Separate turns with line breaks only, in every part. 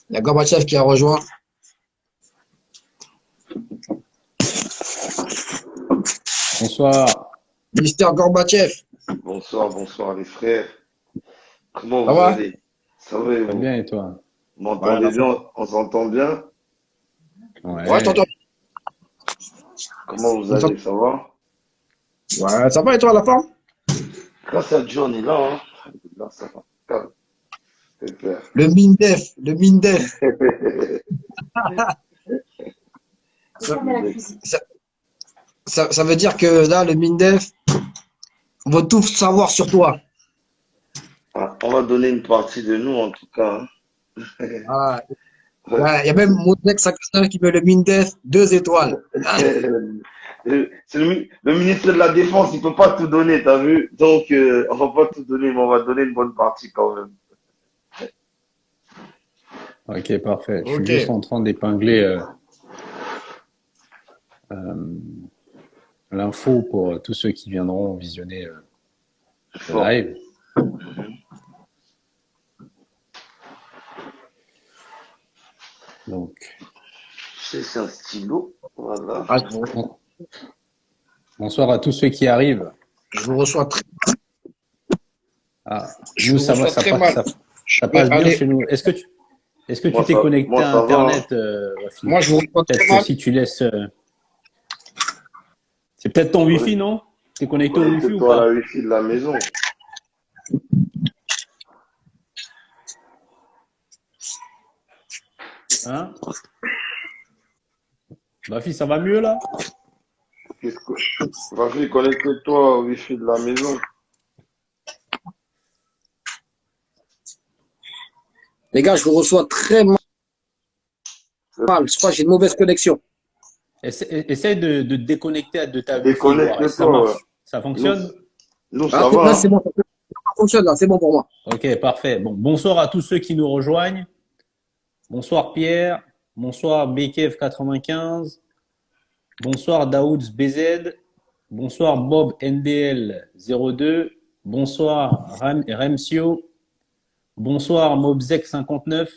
Il y a Gorbatchev qui a rejoint.
Bonsoir.
Mister Gorbatchev,
Bonsoir, bonsoir les frères. Comment
ça
vous
va?
allez? Ça va et
Très
vous?
bien, et toi?
Vous
Ouais,
m'entendez bien? On s'entend bien?
Ouais, je t'entends.
Ouais.
Comment vous allez? Ça va?
Ouais, ça va et toi à la fin?
Grâce à Dieu, on est là, hein? Là, ça va. Calme. Super.
Le MINDEF. Ça, ça, ça veut dire que là, le MINDEF veut tout savoir sur toi.
Ah, on va donner une partie de nous en tout cas, hein.
Ah,
Ouais.
il y a même mon ex-secrétaire qui met le MINDEF 2 étoiles. Ah,
C'est le ministre de la Défense, il peut pas tout donner, t'as vu? Donc, on va pas tout donner, mais on va donner une bonne partie quand même.
Ok, parfait. Je suis
ok.
juste en train d'épingler euh, l'info pour tous ceux qui viendront visionner le
Fort.
live. Donc,
C'est un stylo. Voilà.
Ah,
bon- bonsoir à tous ceux qui arrivent.
je vous reçois très,
Ah,
je
nous,
vous reçois très mal. Je
ça
vais
passe bien
aller.
chez nous. Est-ce que tu t'es connecté
Moi,
à
ça va, hein.
Internet, Wafi?
Moi, je vous reçois très
Peut-être que
mal.
si tu laisses. C'est peut-être ton Wi-Fi, non? T'es connecté au Wi-Fi ou
Connecte-toi à la
pas?
Wi-Fi de la maison.
Hein? Wafi, ça va mieux là?
Qu'est-ce que... Vas-y, connecte-toi au Wi-Fi de la maison.
Les gars, je vous reçois très mal. Je crois que j'ai une mauvaise connexion.
Essaye de te déconnecter de ta Wi-Fi, voir. Est-ce que ça
Déconnecte-toi. Ouais.
marche? Ça
Nous,
fonctionne?
nous,
Ah,
ça va,
là, c'est
hein.
bon. Ça fonctionne, là. C'est bon pour moi.
Ok, parfait. Bon, bonsoir à tous ceux qui nous rejoignent. Bonsoir Pierre. Bonsoir Bekev95. Bonsoir Daouds BZ. Bonsoir Bob NDL02. Bonsoir Remsio. Bonsoir Mobzek59.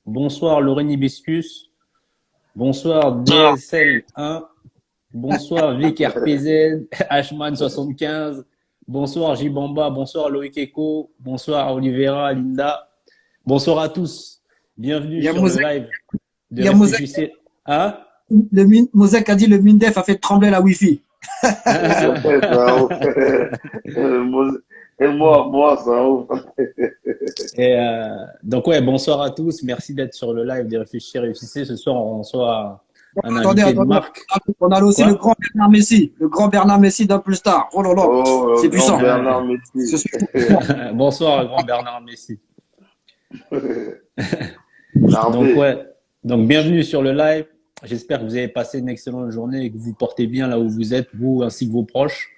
Bonsoir Lorraine Hibiscus. Bonsoir DSL1. Bonsoir Vic RPZ. Ashman75. Bonsoir Jibamba. Bonsoir Loïc Eko. Bonsoir Olivera, Linda. Bonsoir à tous. Bienvenue
Il y a
sur le
Mosek,
live de
il y a Mosek,
Réfléchissez. Hein?
Mosek a dit le MINDEF a fait trembler la Wi-Fi.
Ouais, ça ouf. Et moi, ça ouf.
Et donc ouais, bonsoir à tous. Merci d'être sur le live de Réfléchir Réussissez. Ce soir, on reçoit un
Attendez,
invité de
attendez.
marque.
On a aussi le
Quoi?
grand Bernard Messi. Le grand Bernard Messi d'Apple Star. Oh là là.
Oh, le
C'est
grand
puissant.
Bernard
Ce
Messi.
soir,
Bonsoir, grand Bernard Messi. Donc
Narbé.
ouais, donc bienvenue sur le live. J'espère que vous avez passé une excellente journée et que vous vous portez bien là où vous êtes, vous ainsi que vos proches.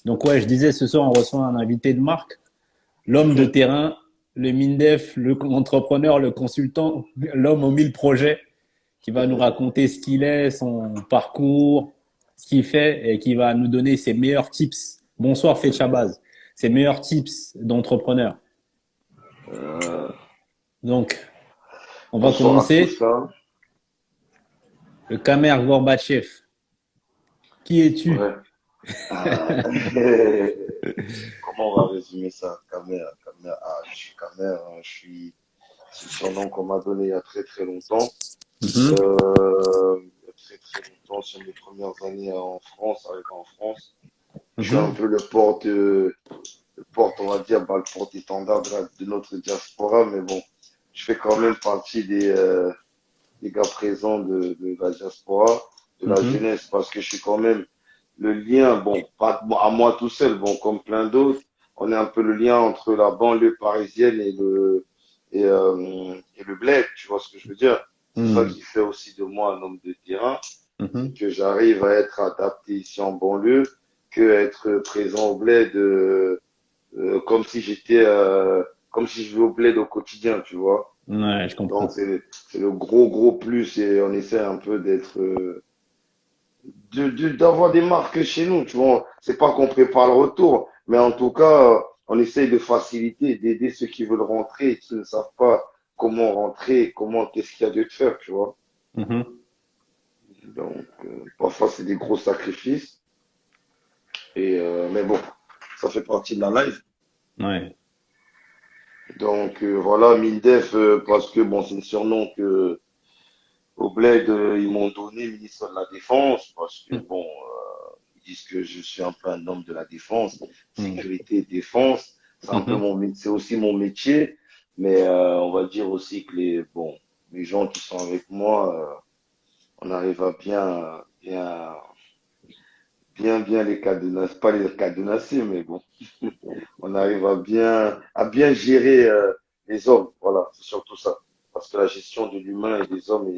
Donc ouais, je disais ce soir, on reçoit un invité de marque, l'homme de terrain, le MINDEF, l'entrepreneur, le consultant, l'homme aux 1000 projets, qui va nous raconter ce qu'il est, son parcours, ce qu'il fait et qui va nous donner ses meilleurs tips. Bonsoir Fetchabaz, ses meilleurs tips d'entrepreneur. Donc, on va
Bonsoir à
commencer.
tous, hein.
Le Kamer Gorbatchev. Qui es-tu?
Ouais. Ah. Comment on va résumer ça? Kamer, Kamer. Ah, je suis Kamer, hein. C'est le surnom qu'on m'a donné il y a très très longtemps.
Mhm.
Il y a très très longtemps, sur mes premières années en France, arrivé en France. Je suis un
Mhm.
peu on va dire, bah, le porte-étendard de notre diaspora, mais bon, je fais quand même partie des gars présents de la diaspora, de la
Mhm.
jeunesse, parce que je suis quand même le lien, bon, pas bon, à moi tout seul, bon, comme plein d'autres, on est un peu le lien entre la banlieue parisienne et le bled, tu vois ce que je veux dire? C'est ça
Mhm.
qui fait aussi de moi un homme de terrain, c'est
Mhm.
que j'arrive à être adapté ici en banlieue, que être présent au bled, comme si comme si je vivais au bled au quotidien, tu vois.
Ouais, je
Donc
comprends.
c'est le gros plus et on essaie un peu d'avoir des marques chez nous, tu vois. C'est pas qu'on prépare le retour, mais en tout cas, on essaye de faciliter, d'aider ceux qui veulent rentrer et qui ne savent pas comment rentrer, qu'est-ce qu'il y a de faire, tu vois.
Mhm.
Donc, parfois, c'est des gros sacrifices. Mais bon, ça fait partie de la life.
Ouais.
Donc, voilà, Mindef, parce que bon, c'est le surnom que au Bled, ils m'ont donné ministre de la Défense, parce que bon, ils disent que je suis un peu un homme de la défense,
Mhm.
sécurité et défense. C'est un peu
Mhm.
c'est aussi mon métier, mais on va dire aussi que les gens qui sont avec moi, on arrive à bien les cadenasser, pas les cadenasser, mais bon, on arrive à bien gérer les hommes. Voilà, c'est surtout ça. Parce que la gestion de l'humain et des hommes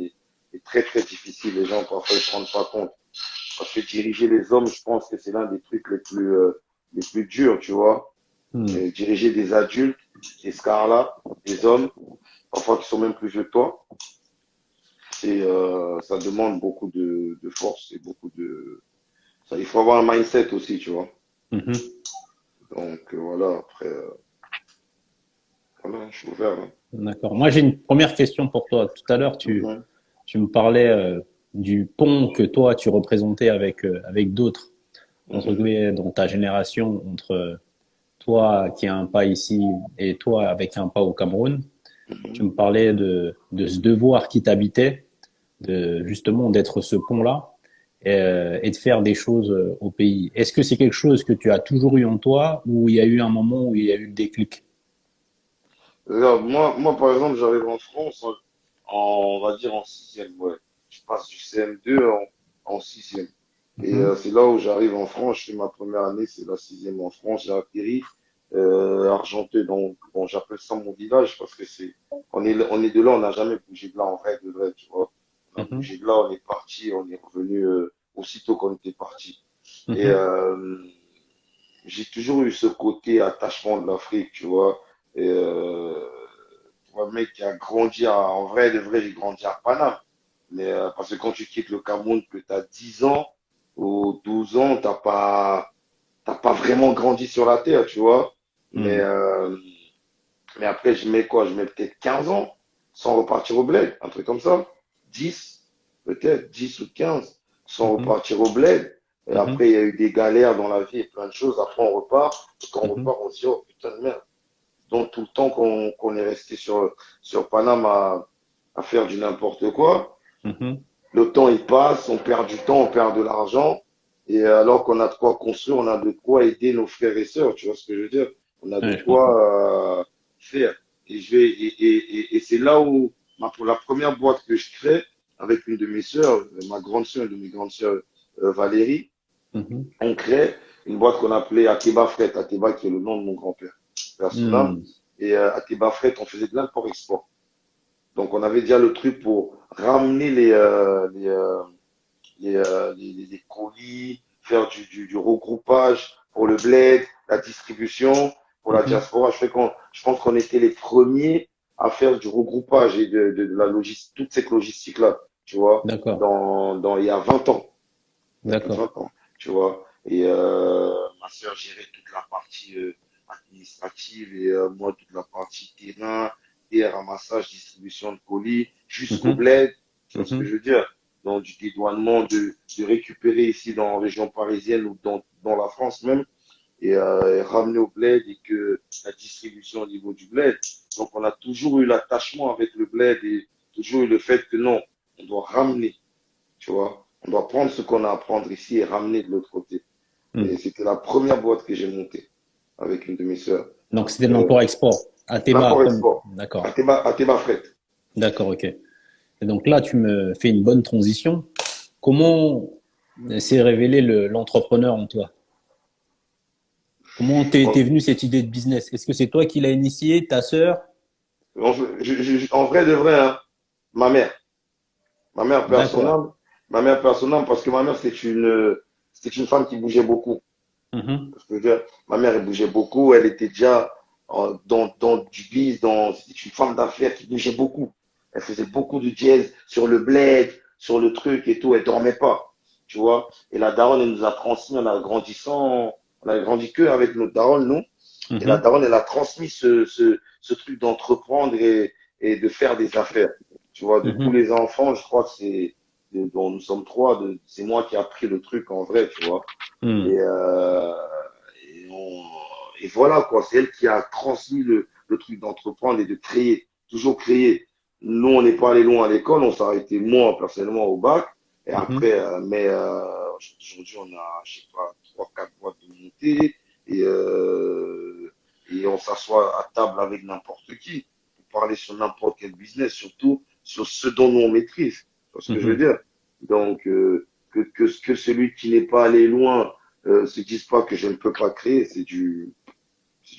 est très très difficile. Les gens parfois ne se rendent pas compte. Parce que diriger les hommes, je pense que c'est l'un des trucs les plus durs, tu vois.
Mhm.
Et diriger des adultes, des scars-là, des hommes, parfois qui sont même plus vieux que toi, ça demande beaucoup de force et beaucoup de. Ça, il faut avoir un mindset aussi, tu vois.
Mhm.
Donc voilà, après, voilà, je suis ouvert, hein.
D'accord. Moi, j'ai une première question pour toi. Tout à l'heure,
Mhm,
tu me parlais du pont que toi, tu représentais avec d'autres, entre
mhm,
guillemets, dans ta génération, entre toi qui as un pas ici et toi avec un pas au Cameroun. Tu
mhm.
me parlais de ce devoir qui t'habitait, de justement d'être ce pont-là et de faire des choses au pays. Est-ce que c'est quelque chose que tu as toujours eu en toi ou il y a eu un moment où il y a eu le déclic?
Regarde, moi, par exemple, j'arrive en France, on va dire en sixième, ouais. Je passe du CM2 en sixième. Et
Mhm.
c'est là où j'arrive en France. Je fais ma première année, c'est la sixième en France. J'ai atterri Argenteuil, donc bon, j'appelle ça mon village parce que on est de là, on n'a jamais bougé de là en vrai, de vrai, tu vois. On a
Mhm.
bougé de là, on est parti, on est revenu aussitôt qu'on était parti. Et
Mhm.
j'ai toujours eu ce côté attachement de l'Afrique, tu vois. Et pour un mec qui a grandi en vrai, de vrai, j'ai grandi à Paname. Mais parce que quand tu quittes le Cameroun, que tu as 10 ans ou 12 ans, t'as pas vraiment grandi sur la terre, tu vois. Mais,
Mhm.
euh, mais après, je mets quoi? Je mets peut-être 15 ans sans repartir au bled, un truc comme ça. 10 peut-être 10 ou 15 sans
Mhm.
repartir au bled. Et
Mhm.
après, il y a eu des galères dans la vie et plein de choses. Après, on repart. Et quand on
Mhm.
repart, on se dit, oh putain de merde. Donc, tout le temps qu'on est resté sur Paname à faire du n'importe quoi,
Mhm.
le temps il passe, on perd du temps, on perd de l'argent. Et alors qu'on a de quoi construire, on a de quoi aider nos frères et sœurs, tu vois ce que je veux dire? On a de
Ouais, je comprends.
quoi faire. Et c'est là où, pour la première boîte que je crée, avec une de mes sœurs, ma grande sœur, une de mes grandes sœurs, Valérie,
Mhm.
on crée une boîte qu'on appelait Akeba Fret. Akeba qui est le nom de mon grand-père, père Sounam.
Mhm.
Et Akeba Fret, on faisait de l'import-export. Donc on avait déjà le truc pour ramener les colis, faire du regroupage pour le bled, la distribution pour la
Mhm.
diaspora. Je pense qu'on était les premiers à faire du regroupage et de la logistique, toute cette logistique-là, tu vois,
D'accord.
il y a 20 ans, il y a plus de
D'accord.
20 ans, tu vois. Et ma sœur gérait toute la partie administrative et moi toute la partie terrain et ramassage, distribution de colis jusqu'au
Mhm.
bled, tu vois ce que
Mhm.
je veux dire? Donc du dédouanement, de récupérer ici dans la région parisienne ou dans la France même et ramener au bled et que la distribution au niveau du bled. Donc on a toujours eu l'attachement avec le bled et toujours eu le fait que non, on doit ramener, tu vois. On doit prendre ce qu'on a à prendre ici et ramener de l'autre côté. Et
Mhm.
c'était la première boîte que j'ai montée avec une de mes sœurs.
Donc, c'était de
Euh,
l'import-export. Athéba, comme.
L'import-export.
D'accord.
Athéba Fret.
D'accord, ok. Et donc là, tu me fais une bonne transition. Comment s'est révélé l'entrepreneur en toi? Comment t'es
En,
venu cette idée de business? Est-ce que c'est toi qui l'as initié, ta sœur?
en vrai de vrai, hein, ma mère. Ma mère perd son
D'accord.
âme. Ma mère perd son âme parce que ma mère, c'est une femme qui bougeait beaucoup.
Mhm.
Je veux dire, ma mère, elle bougeait beaucoup. Elle était déjà dans du biz, c'était une femme d'affaires qui bougeait beaucoup. Elle faisait beaucoup de jazz sur le bled, sur le truc et tout. Elle dormait pas, tu vois. Et la daronne, elle nous a transmis, on a grandi que avec notre daronne, nous. Et la
Mhm.
daronne, elle a transmis ce truc d'entreprendre et de faire des affaires. Tu vois, de tous
Mhm.
les enfants, je crois que dont nous sommes trois, c'est moi qui ai appris le truc en vrai, tu vois. Et,
Mhm.
euh, et, et voilà, quoi. C'est elle qui a transmis le truc d'entreprendre et de créer, toujours créer. Nous, on n'est pas allé loin à l'école, on s'est arrêté, moi, personnellement, au bac. Et
Mhm.
après, aujourd'hui, on a, je sais pas, trois, quatre boîtes de montée et on s'assoit à table avec n'importe qui pour parler sur n'importe quel business, surtout sur ce dont nous on maîtrise. Tu vois ce que je veux
Mhm.
dire? Donc, que celui qui n'est pas allé loin se dise pas que je ne peux pas créer, c'est du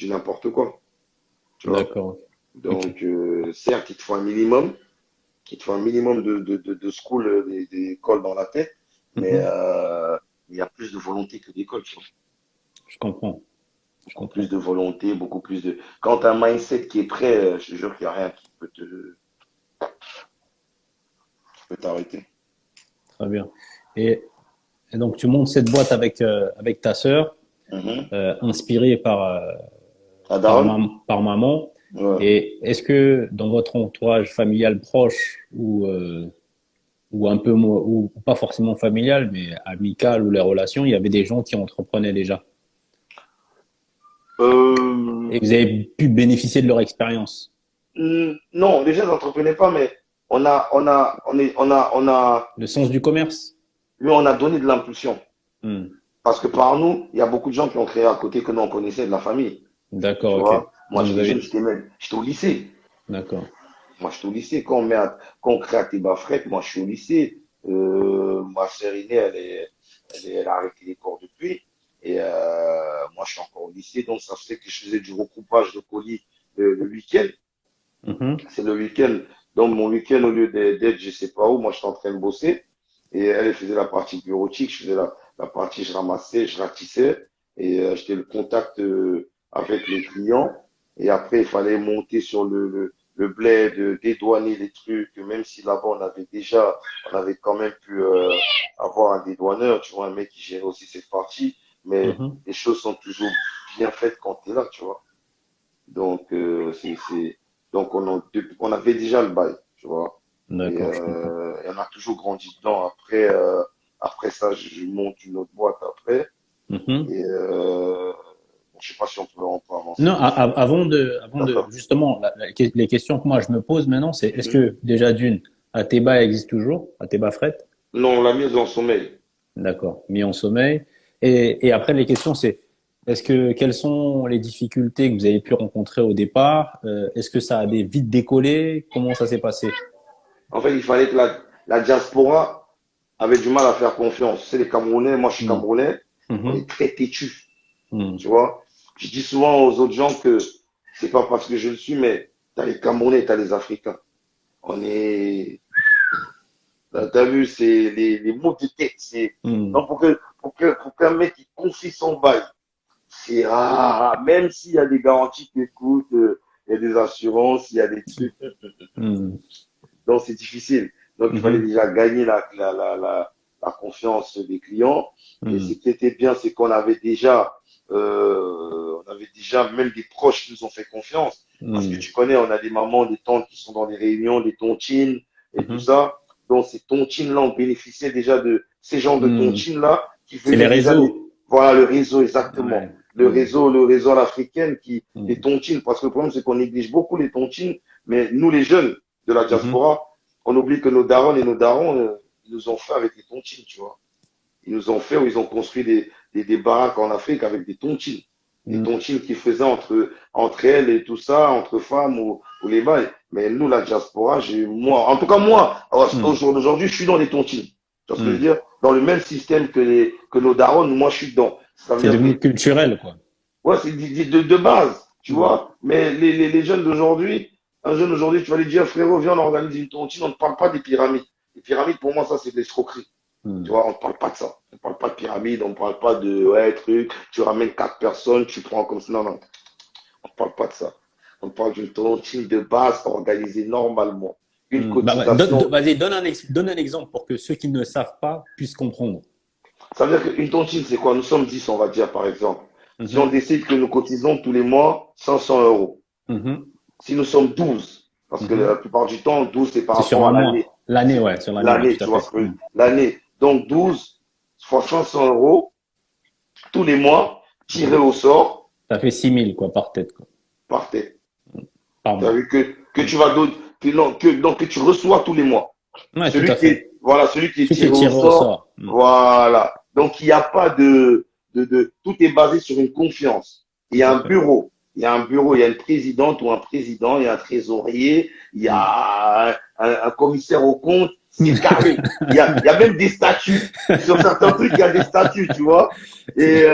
n'importe quoi. Tu vois?
D'accord. Ok.
Donc, certes, il te faut un minimum de school, d'école dans la tête, mais
Mhm.
il y a plus de volonté que d'école, tu vois.
Je comprends. Je
Beaucoup plus
comprends.
de volonté, beaucoup plus de. Quand tu as un mindset qui est prêt, je te jure qu'il n'y a rien qui peut t'arrêter.
Très bien. Et, et donc, tu montes cette boîte avec ta sœur,
Mhm.
inspirée
Adaron?
par maman.
Ouais.
Et est-ce que dans votre entourage familial proche ou un peu ou pas forcément familial, mais amical ou les relations, il y avait des gens qui entreprenaient déjà et vous
Euh,
avez pu bénéficier de leur expérience.
non, les gens n'entreprenaient pas, mais on a,
Le sens du commerce.
mais on a donné de l'impulsion.
Hmm.
Parce que par nous, il y a beaucoup de gens qui ont créé à côté que nous on connaissait de la famille. Tu
D'accord, ok.
vois, moi
Donc vous
j'étais jeune,
avez.
j'étais au lycée.
D'accord.
Moi j'étais au lycée. Quand on crée à Tébafret, moi je suis au lycée. Ma sœur aînée, elle a arrêté les cours depuis. Et moi je suis encore au lycée. Donc ça fait que je faisais du recoupage de colis le week-end.
Mhm.
C'est le week-end. Donc, mon week-end, au lieu d'être je sais pas où, moi, j'étais en train de bosser. Et elle faisait la partie bureautique, je faisais la partie, je ramassais, je ratissais. Et j'étais le contact avec les clients. Et après, il fallait monter sur le bled, dédouaner les trucs. Même si là-bas, on avait quand même pu avoir un dédouaneur, tu vois, un mec qui gérait aussi cette partie. Mais
Mhm.
les choses sont toujours bien faites quand tu es là, tu vois. Donc, donc on avait déjà le bail, tu vois.
D'accord, je comprends.
Et on a toujours grandi dedans. Après ça, je monte une autre boîte après.
Mhm.
Et bon, je sais pas si on peut avancer
Non,
dessus.
avant de
D'accord.
justement, les questions que moi je me pose maintenant, c'est est-ce
Mhm.
que déjà d'une, Ateba existe toujours, Ateba Fret?
Non, on l'a mise en sommeil.
D'accord, mis en sommeil. Et après, les questions, c'est quelles sont les difficultés que vous avez pu rencontrer au départ? Est-ce que ça a vite décollé? Comment ça s'est passé?
En fait, il fallait que la diaspora avait du mal à faire confiance. C'est les Camerounais, moi je suis
Hmm.
Camerounais, on
Mhm.
est très têtus,
Hmm.
tu vois. Je dis souvent aux autres gens que c'est pas parce que je le suis, mais t'as les Camerounais, t'as les Africains. On est, t'as vu, c'est les mots de tête.
Hmm.
Donc, pour qu'un mec il confie son bail, c'est rare. Même s'il y a des garanties qui écoutent, il y a des assurances, il y a des trucs.
Hmm.
Donc, c'est difficile. Donc, il fallait
Mhm.
déjà gagner la confiance des clients. Et ce
Hmm.
qui était bien, c'est on avait déjà même des proches qui nous ont fait confiance. Parce que
Hmm.
tu connais, on a des mamans, des tantes qui sont dans des réunions, des tontines et tout
Mhm.
ça. Donc, ces tontines-là, on bénéficiait déjà de ces genres de
Hmm.
tontines-là qui
C'est les
faisaient déjà
réseaux.
voilà, le réseau, exactement.
Ouais. Hmm.
Le réseau à l'africaine les
Hmm.
tontines. Parce que le problème, c'est qu'on néglige beaucoup les tontines. Mais nous, les jeunes de la
Mhm.
diaspora, on oublie que nos darons et nos darons, ils nous ont fait avec les tontines, tu vois. Ils nous ont fait où ils ont construit des baraques en Afrique avec des tontines. Des
Hmm.
tontines qu'ils faisaient entre elles et tout ça, entre femmes ou les bails. Mais nous, la diaspora, moi, en tout cas moi, au
Hmm.
jour d'aujourd'hui, je suis dans les tontines. Tu vois ce que je veux
Hmm.
dire? Dans le même système que nos darons, moi, je suis dedans. Ça veut
C'est
dire que
devenu culturel, quoi.
ouais, c'est de base, tu
Hmm.
vois. Mais les jeunes d'aujourd'hui, un jeune d'aujourd'hui, tu vas lui dire, frérot, viens, on organise une tontine, on ne parle pas des pyramides. Les pyramides, pour moi, ça, c'est de l'escroquerie. Tu
Hmm.
vois, on ne parle pas de ça. On ne parle pas de pyramide, on ne parle pas de, ouais, truc, tu ramènes quatre personnes, tu prends comme ça. Non, non, on ne parle pas de ça. On parle d'une tontine de base organisée normalement. Une
Hmm. Bah,
cotisation.
vas-y, donne un exemple pour que ceux qui ne savent pas puissent comprendre.
Ça veut dire qu'une tontine, c'est quoi? Nous sommes 10, on va dire, par exemple. Si on
Mhm.
décide que nous cotisons tous les mois 500 euros,
Mhm.
si nous sommes 12. Parce que la plupart du temps, 12, c'est par
C'est sur
rapport
un
à
mois.
l'année.
L'année, ouais, sur l'année, ouais,
L'année,
tout
tu
à
vois
fait.
ce que l'année. Donc 12 fois 500 euros tous les mois, tirés au sort,
Ça fait 6 000, quoi, par tête, quoi,
par tête.
par
Tu as
mois.
vu que tu vas donner, donc que tu reçois tous les mois.
Ouais, tout à fait.
Celui qui est
Celui qui est
tiré au
tiré au
sort,
sort.
voilà. Donc il n'y a pas tout est basé sur une confiance. Il y
Tout
a
à
un
fait.
bureau, il y a une présidente ou un président, il y a un trésorier, il y
Mm.
a un commissaire au compte, c'est carré. Il y a même des statuts. Sur certains trucs, il y a des statuts, tu vois. Et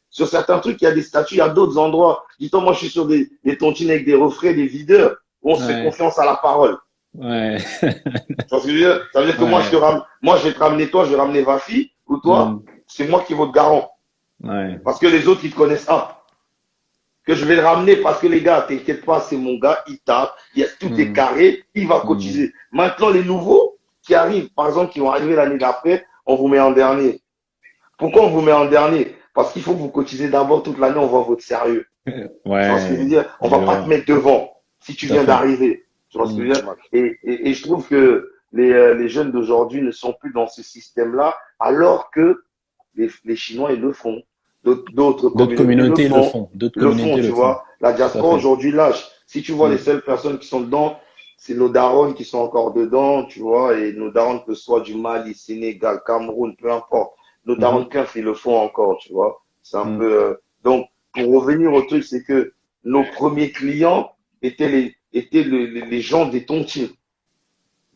sur certains trucs, il y a des statuts, il y a d'autres endroits. Dis-toi, moi, je suis sur des tontines avec des refraits, des videurs, où on se fait
Ouais,
confiance à la parole.
ouais,
Tu vois ce que je veux dire? Ça veut dire que
ouais.
moi, je vais te ramener toi, je vais ramener Vafi, ou toi,
Mm.
c'est moi qui vaux te garant.
Ouais.
Parce que les autres, ils te connaissent pas. Que je vais le ramener parce que les gars, t'inquiète pas, c'est mon gars, il tape, tout est
Mm.
carré, il va
Mm.
cotiser. Maintenant, les nouveaux qui arrivent, par exemple, qui vont arriver l'année d'après, on vous met en dernier. Pourquoi on vous met en dernier? Parce qu'il faut que vous cotisez d'abord toute l'année, on voit votre sérieux. Tu vois ce que je veux
Ouais,
dire? On va
je
pas te
vois.
mettre devant si tu
Tout à
viens
fait.
d'arriver. Tu vois ce que je
Mm.
veux dire? Et je trouve que les jeunes d'aujourd'hui ne sont plus dans ce système-là, alors que les Chinois, ils le font. D'autres
D'autres
communautés
communautés le font. D'autres
le font,
communautés
tu
le font.
vois. La
Tout à
diaspora
fait.
aujourd'hui lâche. Si tu vois les
Mm.
seules personnes qui sont dedans, c'est nos darons qui sont encore dedans, tu vois, et nos darons que ce soit du Mali, Sénégal, Cameroun, peu importe. Nos darons de
Mhm.
CAF, ils le font encore, tu vois. C'est un
Mm.
peu. Donc, pour revenir au truc, c'est que nos premiers clients étaient les gens des tontines.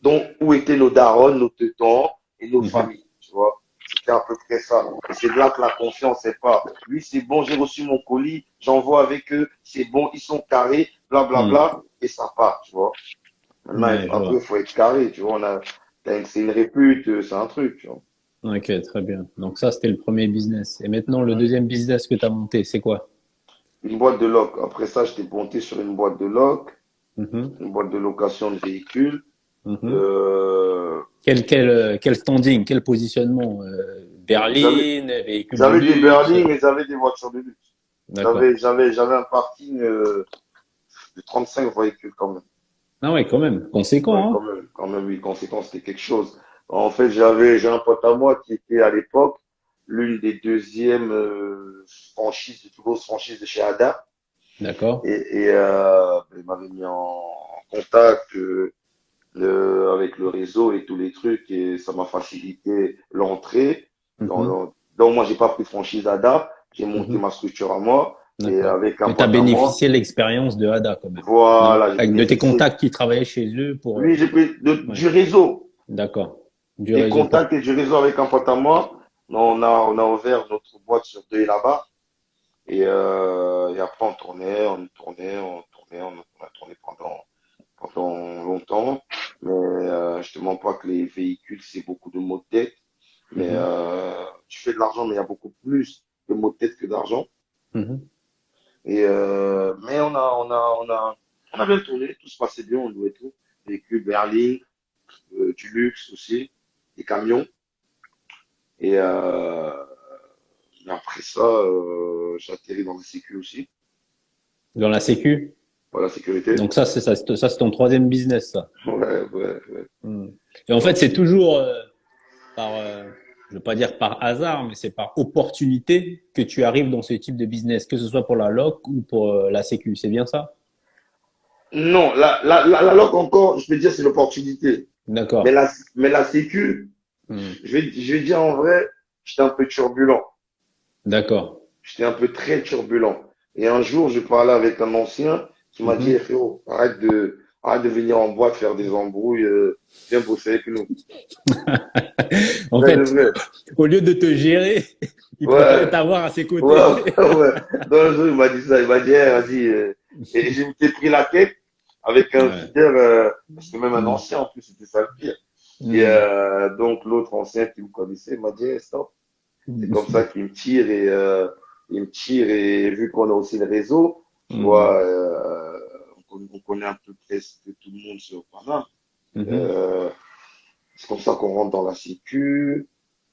Donc, où étaient nos darons, nos teutons et nos
Mhm.
familles, tu vois. C'était à peu près ça. Et c'est là que la confiance est pas. Lui, c'est bon, j'ai reçu mon colis, j'envoie avec eux, c'est bon, ils sont carrés, bla bla
Mm.
bla, et ça part, tu vois. Maintenant,
Ouais, je
après, il
vois.
faut être carré, tu vois. C'est une répute, c'est un truc, tu vois.
Ok, très bien. Donc ça, c'était le premier business. Et maintenant, le deuxième business que tu as monté, c'est quoi?
Une boîte de loc. Après ça, j'étais monté sur une boîte de loc,
Mhm.
une boîte de location de véhicules.
Mhm.
Euh,
Quel standing, quel positionnement?
j'avais,
Berline, véhicule de
j'avais des
luxe.
berlings, mais j'avais des voitures de luxe.
D'accord.
J'avais un parking de 35 véhicules quand même.
Ah ouais, quand même.
Ouais,
Conséquent,
quand même, oui, conséquence, c'était quelque chose. En fait, j'ai un pote à moi qui était à l'époque l'une des deuxièmes franchises, des plus grosses franchises de chez Ada.
hein? D'accord.
Il m'avait mis en contact avec le réseau et tous les trucs et ça m'a facilité l'entrée.
Mhm.
Donc moi, j'ai pas pris de franchise Ada, j'ai monté
Mhm.
ma structure à moi et
D'accord.
avec un
Mais tu as
pote à moi,
bénéficié de l'expérience de Ada quand même. Non?
voilà, j'ai
Avec de tes
bénéficié.
contacts qui travaillaient chez eux pour.
Lui, j'ai pris
Ouais.
du réseau.
D'accord. Du
Des
réseau pour.
contacts et du réseau avec un pote à moi. On a ouvert notre boîte sur deux là-bas. Et après, on a tourné pendant longtemps. Mais je te mens pas que les véhicules, c'est beaucoup de mots de tête. Mais
Mhm.
tu fais de l'argent, mais il y a beaucoup plus de mots de tête que d'argent.
Mhm.
Mais on a bien tourné, tout se passait bien, on louait tout. Véhicules, berline, du luxe aussi, des camions. Et après ça, j'ai atterri dans la sécu aussi,
Dans la sécu.
pour la sécurité.
Donc ça, c'est ton troisième business, ça.
Ouais.
Hmm. Et en fait,
Donc,
c'est toujours par, je veux pas dire par hasard, mais c'est par opportunité que tu arrives dans ce type de business, que ce soit pour la loc ou pour la sécu. C'est bien ça?
non, la loc encore, je peux dire, c'est l'opportunité.
D'accord.
Mais la sécu,
Hmm.
je vais dire en vrai, j'étais un peu turbulent.
D'accord.
J'étais un peu très turbulent. Et un jour, je parlais avec un ancien qui m'a dit,
Mhm.
eh, frérot, arrête de venir en boîte faire des embrouilles, viens bosser avec nous.
En
Vrai de
fait,
vrai.
au lieu de te gérer, il préférait
Ouais,
t'avoir à ses
ouais,
côtés.
ouais. Dans un jour, il m'a dit ça, il m'a dit, et j'ai m'étais pris la tête avec un
Ouais.
videur, parce que même un
Hmm.
ancien, en plus, c'était ça le pire. Et
Hmm.
donc, l'autre ancien qui me connaissait m'a dit, eh, stop. C'est
Hmm.
comme ça qu'il me tire il me tire et vu qu'on a aussi le réseau, tu
Hmm.
vois, on connaît un peu presque tout le monde sur Paname.
Mhm.
Euh, c'est comme ça qu'on rentre dans la sécu.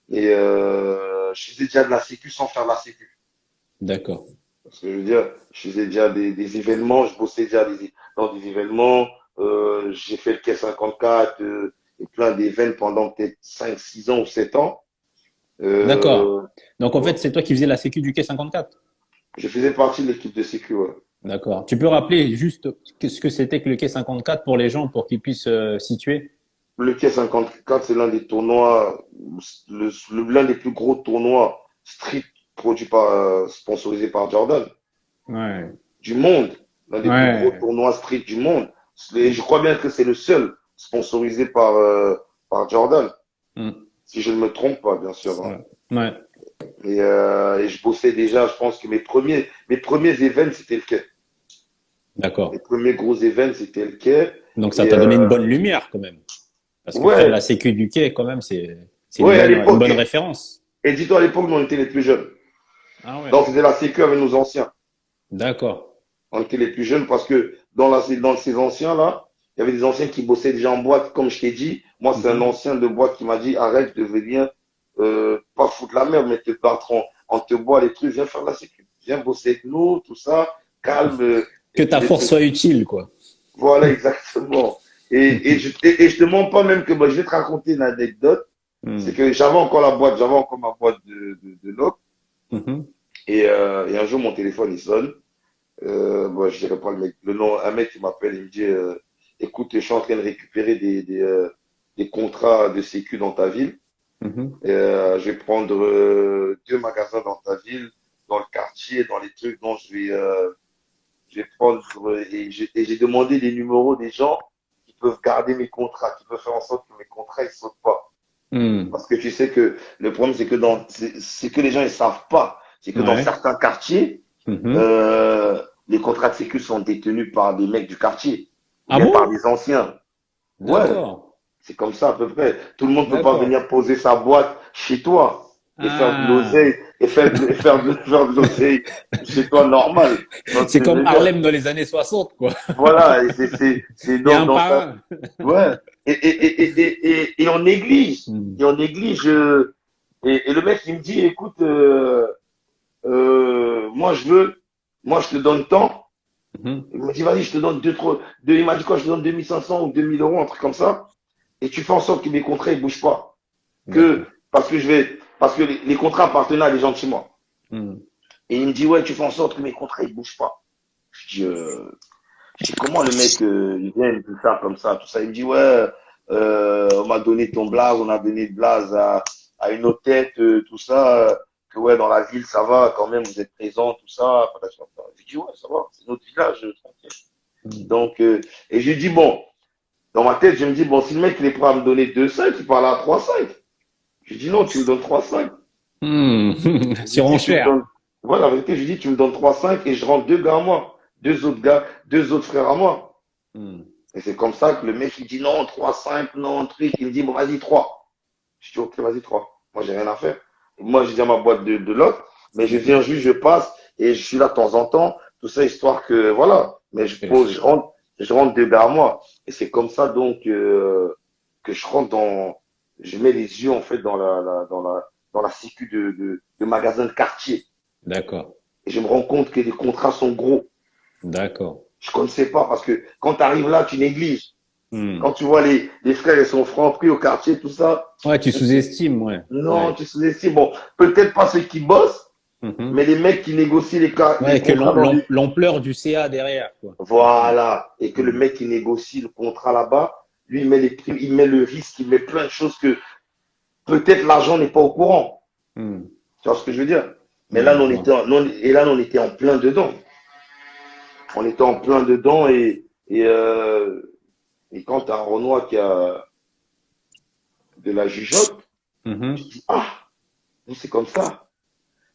Et je faisais déjà de la sécu sans faire de la sécu.
D'accord.
Parce que je veux dire, je faisais déjà des événements, je bossais déjà dans des événements, J'ai fait le quai 54 et plein d'événements pendant peut-être 5, 6 ans ou 7 ans.
D'accord.
Euh,
Donc, en fait, c'est toi qui faisais la sécu du quai 54.
je faisais partie de l'équipe de sécu. Ouais.
D'accord. Tu peux rappeler juste ce que c'était que le quai 54 pour les gens, pour qu'ils puissent situer?
Le quai 54, c'est l'un des tournois, l'un des plus gros tournois street produits par, sponsorisés par Jordan
Ouais.
du monde. L'un des plus gros
Ouais.
tournois street du monde. Je crois bien que c'est le seul sponsorisé par Jordan.
Hmm.
Si je ne me trompe pas, bien sûr. Hein.
Ouais. Ouais.
Et je bossais déjà, je pense que mes premiers events, c'était le quai. Mes
D'accord.
premiers gros events, c'était le quai.
Donc, ça
Et
t'a donné une bonne lumière quand même. Parce que faire la
ouais,
sécu du quai, quand même, c'est
ouais, à
une
l'époque.
bonne référence.
Et dis-toi, à l'époque, nous, on était les plus jeunes.
Ah ouais.
Donc, c'était la sécu avec nos anciens.
D'accord.
On était les plus jeunes parce que dans ces anciens-là, il y avait des anciens qui bossaient déjà en boîte, comme je t'ai dit. Moi, c'est un
Mhm.
ancien de boîte qui m'a dit, arrête de venir, pas foutre la merde, mais te battre en te boit les trucs, viens faire la sécu. Viens bosser avec nous, tout ça, calme,
Que
et puis
ta
des
force
trucs.
soit utile, quoi.
Voilà, exactement. Et je te mens pas même que je vais te raconter une anecdote. C'est
Hmm.
que j'avais encore ma boîte de loc.
Mhm.
Et un jour, mon téléphone, il sonne. Bon, je dirais pas le nom. Un mec qui m'appelle, il me dit, écoute, je suis en train de récupérer des contrats de sécu dans ta ville.
Mhm.
Je vais prendre 2 magasins dans ta ville, dans le quartier, dans les trucs dont je vais prendre et j'ai demandé les numéros des gens qui peuvent garder mes contrats, qui peuvent faire en sorte que mes contrats ils sautent pas.
Hmm.
Parce que tu sais que le problème c'est que les gens ils savent pas, c'est que dans
Ouais.
certains quartiers
Mhm.
les contrats de sécu sont détenus par des mecs du quartier ou
Ah
bien par
bon?
des anciens. Ouais,
D'accord.
c'est comme ça à peu près. Tout le monde peut pas
D'accord.
venir poser sa boîte chez toi et faire de
Ah.
l'oseille faire de l'oseille chez toi normal. Tu vois ce
C'est
que je
comme
veux dire?
Harlem dans les années 60, quoi.
Voilà, et c'est
Il y a
donc
un
dans
par
ça.
un.
Ouais. Et on néglige.
Hmm.
Et on néglige. Et le mec, il me dit, écoute, moi, je te donne tant.
Mhm.
Il me dit, vas-y, je te donne il m'a dit quoi, je te donne 2500 ou 2000 euros, un truc comme ça. Et tu fais en sorte que mes contrats, ils bougent pas.
D'accord.
Parce que les contrats appartenaient à des gens de chez moi.
Hmm.
Et il me dit, ouais, tu fais en sorte que mes contrats, ils bougent pas. Je dis, comment le mec, il vient me faire comme ça, tout ça. Il me dit, ouais, on m'a donné ton blaze, on a donné le blaze à une autre tête, tout ça, que ouais, dans la ville, ça va, quand même, vous êtes présents, tout ça. Je dis, ouais, ça va, c'est notre village, tranquille.
Hmm.
Donc, et je lui dis, bon, dans ma tête, je me dis, bon, si le mec, il est prêt à me donner 2,5, il parle à 3,5. Je lui dis, non, tu me donnes 3,5.
Hmm.
Je lui dis, tu me
Surenchère.
donnes, voilà, la vérité, je lui dis, tu me donnes 3,5 et je rentre 2 gars à moi, 2 autres gars, 2 autres frères à moi.
Hmm.
Et c'est comme ça que le mec, il dit non, 3,5 non, truc. Il me dit, bon, vas-y, 3. Je dis, ok, vas-y, 3. Moi, j'ai rien à faire. Moi, j'ai déjà ma boîte de l'autre, mais je viens juste, je passe et je suis là de temps en temps. Tout ça, histoire que, voilà. Mais je pose, je rentre 2 gars à moi. Et c'est comme ça, donc, que je rentre je mets les yeux, en fait, dans la sécu de magasins de quartier.
D'accord.
Et je me rends compte que les contrats sont gros.
D'accord.
Je connaissais pas parce que quand tu arrives là, tu négliges.
Hmm.
Quand tu vois les frères, ils sont francs pris au quartier, tout ça.
Ouais, tu sous-estimes, ouais.
Non,
Ouais.
tu sous-estimes. Bon, peut-être pas ceux qui bossent,
Mhm.
mais les mecs qui négocient les
Ouais, que
contrats dans les.
l'ampleur du CA derrière, quoi. Mhm.
Voilà. Et que le
Mhm.
mec qui négocie le contrat là-bas, lui, il met les primes, il met le risque, il met plein de choses que peut-être l'argent n'est pas au courant.
Mhm.
Tu vois ce que je veux dire? Mais là,
Ouais, je vois.
on était en plein dedans. On était en plein dedans et quand tu as un Renoir qui a de la jugeote, tu te
Mhm.
dis, ah, nous, c'est comme ça.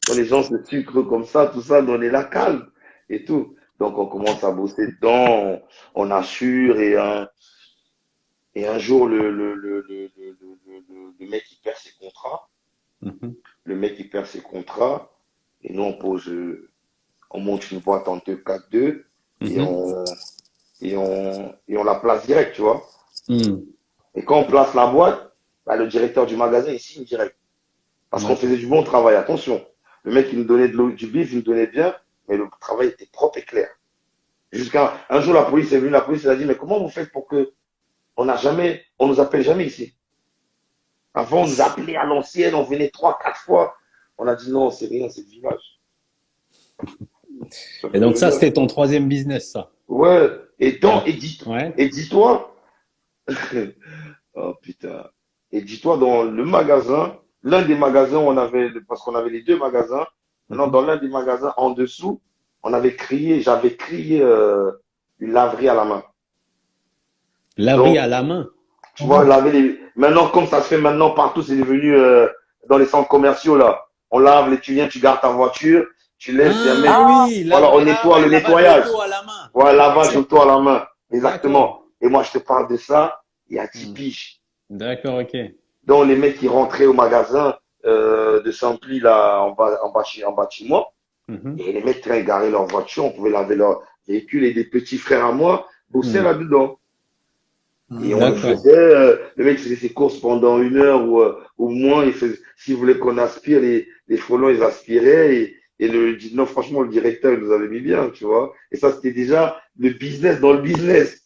Quand les gens se sucrent comme ça, tout ça, on est là calme et tout. Donc on commence à bosser dedans, on assure et un jour le mec il perd ses contrats,
Mhm.
le mec il perd ses contrats et nous on monte une boîte en 2-4-2 et
Mhm.
on la place direct, tu vois.
Mhm.
Et quand on place la boîte, bah, le directeur du magasin il signe direct parce qu'on faisait
D'accord.
du bon travail. Attention, le mec il nous donnait du bif, il nous donnait bien, mais le travail était propre et clair. Jusqu'à un jour, la police est venue, la police elle a dit, mais comment vous faites pour que on nous appelle jamais ici? Avant, on nous appelait à l'ancienne, on venait 3, 4 fois. On a dit non, c'est rien, c'est le village. Ça
Et
fait
donc ça,
plaisir.
c'était ton troisième business, ça.
Ouais,
Et alors, ouais.
et dis-toi, oh putain, et dis-toi, dans le magasin, l'un des magasins, parce qu'on avait les deux magasins, maintenant,
Mhm.
dans l'un des magasins en dessous, j'avais crié une laverie à la main.
Laverie
Donc,
à la main.
tu vois,
Comment?
maintenant, comme ça se fait maintenant partout, c'est devenu dans les centres commerciaux, là. On lave, tu viens, tu gardes ta voiture, tu laisses, il y a même,
Ah oui,
voilà, on
ah
nettoie
ouais,
le
lavage
nettoyage.
auto à la main.
Voilà, lavage
C'est
auto à la main. Exactement.
D'accord.
Et moi, je te parle de ça il y a 10
Hmm.
piges.
D'accord, ok.
Donc, les mecs qui rentraient au magasin de Saint-Ply, là, en bas de chez moi,
Mhm.
et les mecs traînaient garer leur voiture, on pouvait laver leur véhicule, et des petits frères à moi bossaient
Hmm.
là-dedans. Et on le
D'accord.
faisait, le mec faisait ses courses pendant 1 heure ou moins, s'il voulait qu'on aspire, les frelons, ils aspiraient, et non, franchement, le directeur, il nous avait mis bien, tu vois. Et ça, c'était déjà le business dans le business.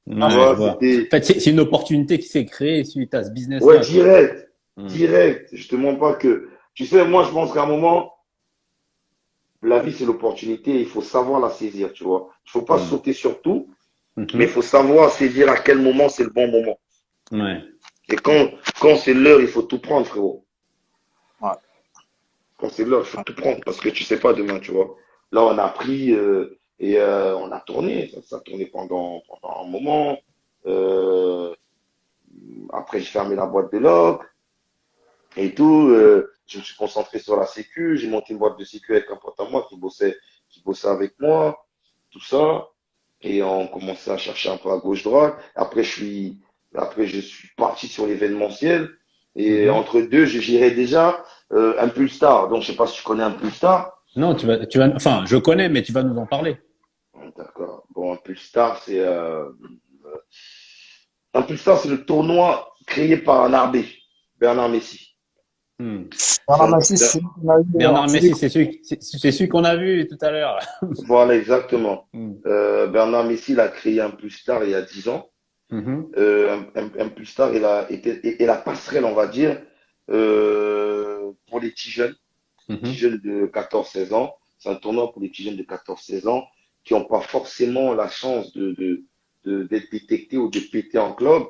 Tu
Ouais, je
vois,
vois. En
c'était,
fait, c'est une opportunité qui s'est créée suite à ce
ouais,
business-là, quoi.
direct,
Hmm.
direct. Je te mens pas que, tu sais, moi, je pense qu'à un moment, la vie, c'est l'opportunité, il faut savoir la saisir, tu vois. Il faut pas
Hmm.
sauter sur tout, mais il
Mhm.
faut savoir saisir à quel moment c'est le bon moment.
Ouais.
Et quand c'est l'heure, il faut tout prendre, frérot.
ouais,
Quand c'est l'heure, il faut tout prendre parce que tu sais pas demain, tu vois. Là, on a pris et on a tourné. Ça a tourné pendant un moment. Euh, Après, j'ai fermé la boîte de loc et tout. Je me suis concentré sur la sécu. J'ai monté une boîte de sécu avec un pote à moi qui bossait avec moi. Tout ça. Et on commençait à chercher un peu à gauche-droite. Après, je suis parti sur l'événementiel. Et
Mhm.
entre deux, je gérais déjà Impulstar. Donc, je sais pas si tu connais Impulstar.
Non, enfin, je connais, mais tu vas nous en parler.
D'accord. Bon, Impulstar, c'est le tournoi créé par Bernard Messi.
Hmm.
Bernard
C'est un,
Massy,
c'est un-
c'est celui qu'on a eu,
Bernard
celui
Messi, c'est celui qu'on a vu tout à l'heure.
Voilà, exactement.
Hmm.
Bernard Messi, il a créé Impulstar il y a 10 ans.
Mhm.
Impulstar, est la passerelle, on va dire, pour les petits
Mhm.
jeunes de 14 16 ans. C'est un tournoi pour les petits jeunes de 14 16 ans qui n'ont pas forcément la chance d'être détectés ou de péter en club.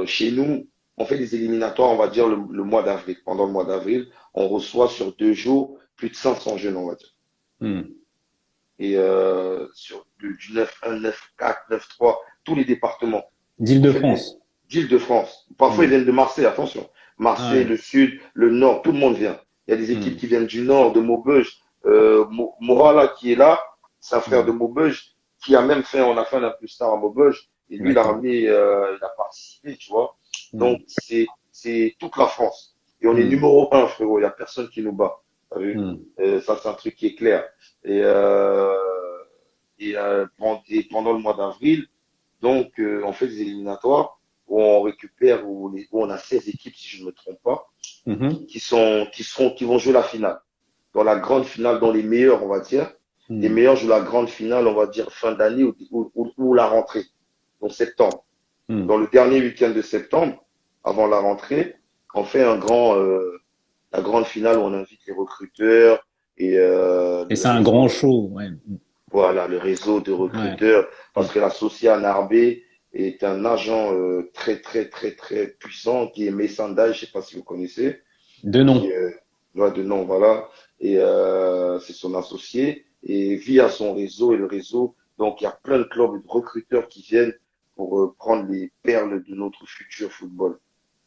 Chez nous, on fait des éliminatoires, on va dire, le mois d'avril. Pendant le mois d'avril, on reçoit sur 2 jours plus de 500 jeunes, on va dire.
Hmm.
Et du 9-1, 9-4, 9-3, tous les départements. On fait des
D'Île-de-France.
d'Île-de-France. Parfois, ils
Hmm.
viennent de Marseille, attention.
Ah
Marseille,
ouais.
le Sud, le Nord, tout le monde vient. Il y a des équipes
Hmm.
qui viennent du Nord, de Maubeuge. Morala qui est là, c'est un frère de
Hmm.
Maubeuge, on a fait un Impulse Star à Maubeuge. Et lui, il a
D'accord.
ramené, il a participé, tu vois.
Hmm.
Donc, c'est toute la France. Et on est
Hmm.
numéro 1, frérot. Il n'y a personne qui nous bat. T'as vu?
Hmm.
Ça, c'est un truc qui est clair. Et, pendant le mois d'avril, donc, on fait des éliminatoires où on récupère, où on a 16 équipes, si je ne me trompe pas,
Mhm.
qui vont jouer la finale. Dans la grande finale, dans les meilleurs, on va dire. Les
Hmm.
meilleurs jouent la grande finale, on va dire, fin d'année ou la rentrée, donc septembre.
Hmm.
Dans le dernier week-end de septembre, avant la rentrée, on fait la grande finale où on invite les recruteurs et
Et c'est un grand show, ouais.
voilà, le réseau de
Ouais.
recruteurs,
Hmm.
parce que l'associé à Narbé est un agent très, très, très, très puissant qui est Messandai, je ne sais pas si vous connaissez,
Deux
qui
noms.
doit de nom, voilà, et c'est son associé, et via son réseau et le réseau, donc il y a plein de clubs de recruteurs qui viennent pour prendre les perles de notre futur football.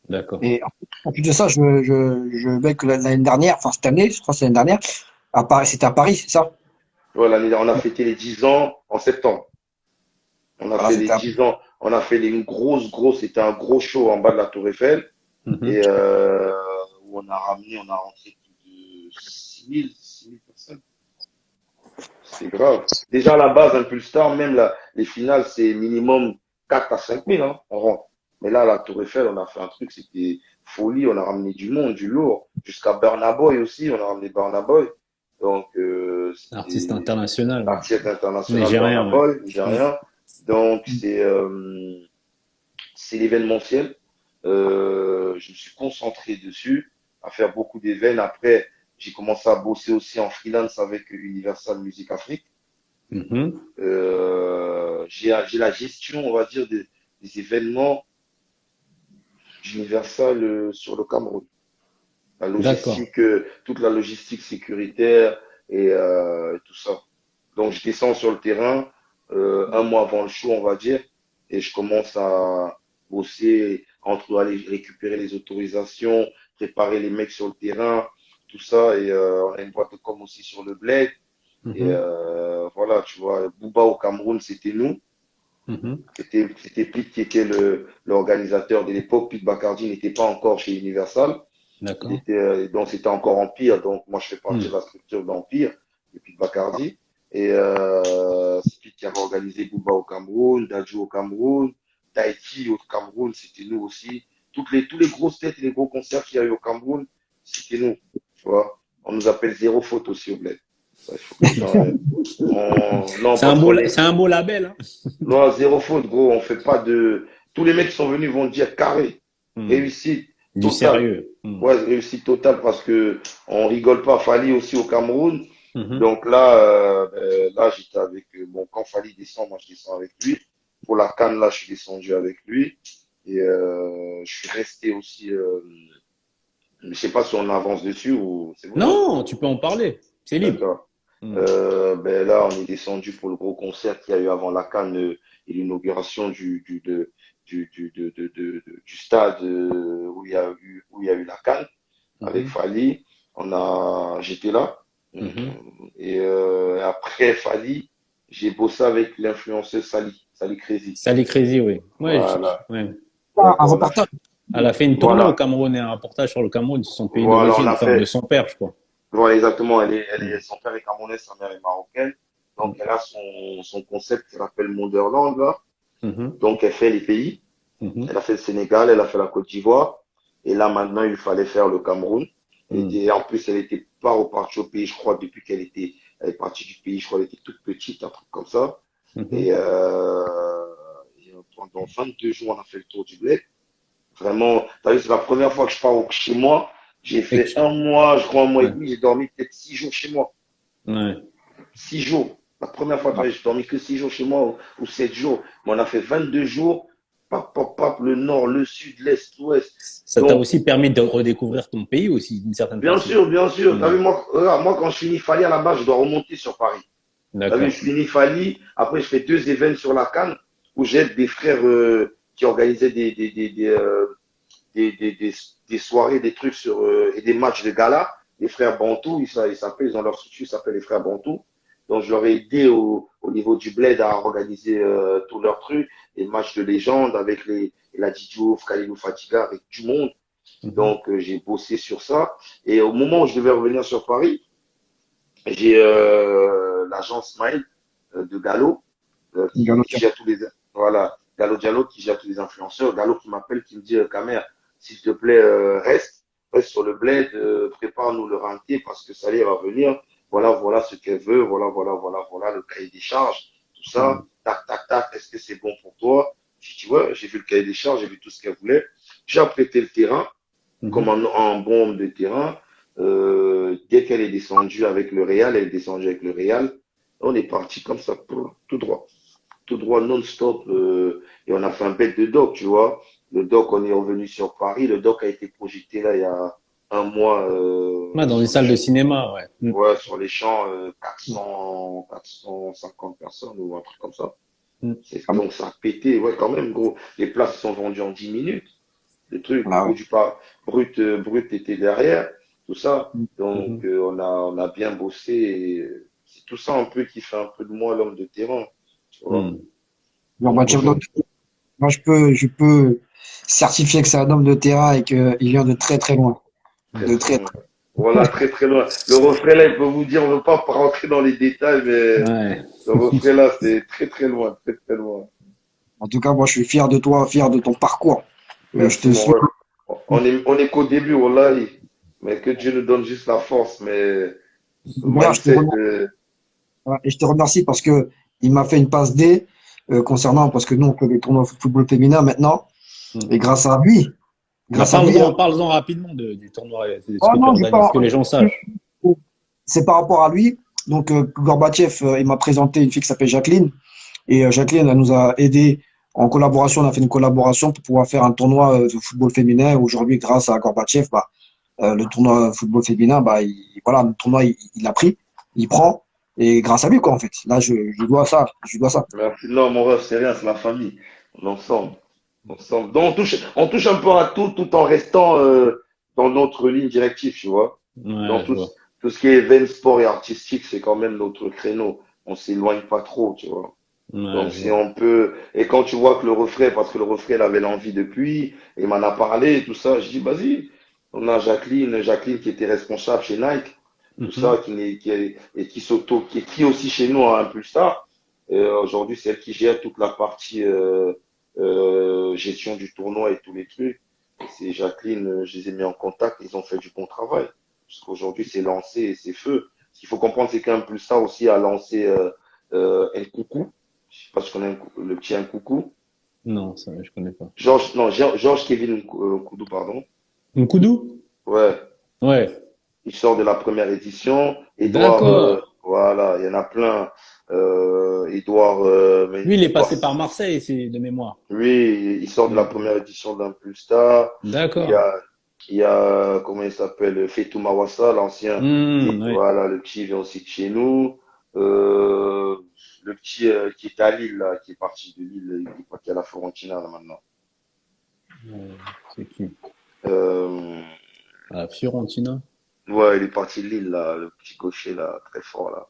D'accord.
et en plus de ça, je veux que l'année dernière, enfin cette année, je crois que c'est l'année dernière, à Paris, c'était à Paris, c'est ça?
Voilà, on a fêté les 10 ans en septembre. On a
Voilà,
fait les
c'était à
10 ans, on a fait une c'était un gros show en bas de la Tour Eiffel.
Mhm.
Et où on a rentré plus de 6 000 personnes. C'est grave. Déjà à la base, Impulstar, même les finales, c'est minimum 4 à 5 000, hein, on rentre. Mais là, à la Tour Eiffel, on a fait un truc, c'était folie. On a ramené du monde, du lourd. Jusqu'à Burna Boy aussi, on a ramené Burna Boy. Donc,
Artiste
c'était
international, ouais.
artiste international dans la
Nigérien, ouais.
bolle,
Mm.
nigérien. Donc, c'est l'événementiel. Je me suis concentré dessus, à faire beaucoup d'événements. Après, j'ai commencé à bosser aussi en freelance avec Universal Music Afrique.
Mhm.
J'ai la gestion, on va dire, des événements d'Universal sur le Cameroun. La
D'accord.
logistique, toute la logistique sécuritaire et tout ça. Donc, je descends sur le terrain un mois avant le show, on va dire, et je commence à bosser entre aller récupérer les autorisations, préparer les mecs sur le terrain, tout ça. Et on a une boîte de com aussi sur le bled. Et
Mhm.
voilà, tu vois, Booba au Cameroun, c'était nous.
Mhm.
C'était Pete qui était l'organisateur de l'époque. Pete Bacardi n'était pas encore chez Universal. Il
D'accord.
était, donc c'était encore Empire. Donc moi, je fais partie de
Mm.
la structure d'Empire, de Pete Bacardi. Et c'est Pete qui avait organisé Booba au Cameroun, Dadju au Cameroun, Tahiti au Cameroun, c'était nous aussi. Tous les grosses têtes et les gros concerts qu'il y a eu au Cameroun, c'était nous. Tu vois, on nous appelle Zéro Faute aussi au Bled. Ça, il faut que les gens, non, parce qu'on est,
C'est un beau label, hein.
non, Zéro Faute, gros, on fait pas de, tous les mecs qui sont venus vont dire carré,
Mm.
réussite
Du
totale.
sérieux. Mm.
Ouais, réussite totale parce que on rigole pas. Fali aussi au Cameroun.
Mhm.
Donc là, là j'étais avec bon quand Fali descend, moi je descends avec lui. Pour la CAN là, je suis descendu avec lui et je suis resté aussi. Je sais pas si on avance dessus ou c'est bon.
Non, tu peux en parler. C'est libre.
D'accord.
Mm.
Là, on est descendu pour le gros concert qu'il y a eu avant la CAN et l'inauguration du stade où il y a eu la CAN avec
Mhm.
Fali. J'étais là.
Mhm.
Et après Fali, j'ai bossé avec l'influenceuse Sally Crazy.
Sally Crazy, oui. Ouais,
Voilà.
ouais.
Ah, un
D'accord.
reportage.
Elle a fait une tournée au
Voilà.
Cameroun et un reportage sur le Cameroun, sur son pays
Voilà, on
d'origine,
a
enfin de
fait.
son père, je crois.
Voilà, exactement.
Mm.
Son père est camerounais, sa mère est marocaine. Donc,
Mm.
elle a son concept qu'elle appelle Monderland, là.
Mhm.
Donc, elle fait les pays.
Mhm.
Elle a fait le Sénégal, elle a fait la Côte d'Ivoire. Et là, maintenant, il fallait faire le Cameroun.
Mm.
En plus, elle était pas repartie au pays, je crois, depuis elle est partie du pays, je crois, elle était toute petite, un truc comme ça. Et,
Mhm.
pendant 22 jours, on a fait le tour du bled. Vraiment, t'as vu, c'est la première fois que je pars chez moi. J'ai
Et
fait un mois, je crois, un mois et
ouais.
demi. J'ai dormi peut-être 6 jours chez moi.
Ouais.
6 jours. La première fois, j'ai dormi que 6 jours chez moi ou 7 jours. Mais on a fait 22 jours. Pap, pap, pap, le nord, le sud, l'est, l'ouest.
Ça t'a
Donc,
aussi permis de redécouvrir ton pays aussi, d'une certaine façon.
bien sûr. T'as
Mm.
vu, moi, regarde, moi, quand je finis Fali à la base, je dois remonter sur Paris. T'as vu,
D'accord.
je finis Fali. Après, je fais 2 événements sur la Cannes où j'aide des frères qui organisaient des soirées, des trucs et des matchs de gala. Les frères Bantou, ils ont leur structure, ils s'appellent les frères Bantou. Donc, je leur ai aidé au niveau du bled à organiser tous leurs trucs, les matchs de légende avec la Diouf, Khalilou Fatiga, avec du monde.
Mhm.
Donc, j'ai bossé sur ça. Et au moment où je devais revenir sur Paris, j'ai l'agence Smile de Gallo qui gère tous les voilà Gallo Diallo qui gère tous les influenceurs. Gallo qui m'appelle, qui me dit Kamer, s'il te plaît, reste sur le bled, prépare-nous le rentier parce que Salih va venir. Voilà ce qu'elle veut. Voilà le cahier des charges, tout ça.
Mm.
Tac, tac, tac. Est-ce que c'est bon pour toi? Tu vois, j'ai vu le cahier des charges, j'ai vu tout ce qu'elle voulait. J'ai apprêté le terrain comme
Mhm.
un bon homme de terrain. Dès qu'elle est descendue avec le Real, elle est descendue avec le Real. On est parti comme ça, tout droit, non-stop. Et on a fait un bête de doc, tu vois. Le doc, on est revenu sur Paris. Le doc a été projeté là il y a un mois
Ouais, dans les salles de cinéma, ouais. Mm.
ouais, sur les champs, 450 personnes ou un truc comme ça.
Mm.
Donc ça a pété, ouais, quand même, gros. Les places sont vendues en 10 minutes. Le truc,
Ah ouais.
Brut était derrière, tout ça. Donc,
Mhm.
on a bien bossé. Et c'est tout ça un peu qui fait un peu de moi l'homme de terrain, tu vois.
Mm.
Donc,
Gorbatchev,
aujourd'hui,
moi, je peux certifier que c'est un homme de terrain et qu'il vient de très très loin.
très,
De
Mm.
très,
très, voilà, très, très loin. Le refrain là, il peut vous dire, on ne veut pas rentrer dans les détails, mais
Ouais.
le refrain là, c'est très, très loin, très, très loin.
En tout cas, moi, je suis fier de toi, fier de ton parcours. Je
Merci,
te
mon
suis.
ref. On est qu'au début, wallahi. Mais que Dieu nous donne juste la force. Mais
D'ailleurs,
mindset.
et je te remercie parce que il m'a fait une passe D concernant, parce que nous, on fait des tournois de football féminin maintenant.
Hmm.
Et grâce à lui,
Bah,
grâce à lui, hein.
parle-en rapidement du tournoi, de ce
Oh
que tu
non, j'ai
organises,
pas.
que les gens sachent.
C'est par rapport à lui. Donc, Gorbatchev, il m'a présenté une fille qui s'appelle Jacqueline. Et Jacqueline, elle nous a aidé en collaboration. On a fait une collaboration pour pouvoir faire un tournoi de football féminin. Aujourd'hui, grâce à Gorbatchev, bah, le tournoi football féminin, bah, voilà, le tournoi, il a pris, il prend. Et grâce à lui, quoi, en fait. Là, je dois ça. Je dois ça.
Merci. Non, mon ref, c'est rien, c'est la famille. On est ensemble. Ensemble. Donc, on touche un peu à tout, tout en restant dans notre ligne directive, tu vois. Dans
Ouais, je
tout,
vois.
tout ce qui est événement sport et artistique, c'est quand même notre créneau. On s'éloigne pas trop, tu vois.
Ouais,
Donc,
je
si
vois.
on peut, et quand tu vois que le refrain, parce que le refrain, il avait l'envie depuis, il m'en a parlé et tout ça, je dis, vas-y. On a Jacqueline qui était responsable chez Nike, tout ça,
Mhm.
et qui aussi chez nous a Impulsar. Et aujourd'hui, c'est elle qui gère toute la partie gestion du tournoi et tous les trucs. Et c'est Jacqueline, je les ai mis en contact, ils ont fait du bon travail. Parce qu'aujourd'hui, c'est lancé et c'est feu. Ce qu'il faut comprendre, c'est qu'Impulsar aussi a lancé Nkoukou. Je sais pas si tu connais le petit Nkoukou.
Non, ça, je connais pas.
Georges, non, Georges Kevin Nkoudou, pardon.
Nkoudou?
Ouais,
Ouais.
il sort de la première édition. Édouard,
D'accord.
voilà, il y en a plein. Édouard,
Lui, il est
Édouard,
passé par Marseille, c'est de mémoire.
lui, il sort de la
Mhm.
première édition d'Impulstar. Il y
D'accord.
a, il y a, comment il s'appelle, Fetou Mawassa, l'ancien,
Oui.
voilà, le petit vient aussi de chez nous. Le petit qui est à Lille, là, qui est parti de Lille, il est parti à la Fiorentina, là, maintenant.
C'est qui?
Euh,
Ah, Fiorentina.
ouais, il est parti de Lille, là, le petit gaucher, là, très fort, là.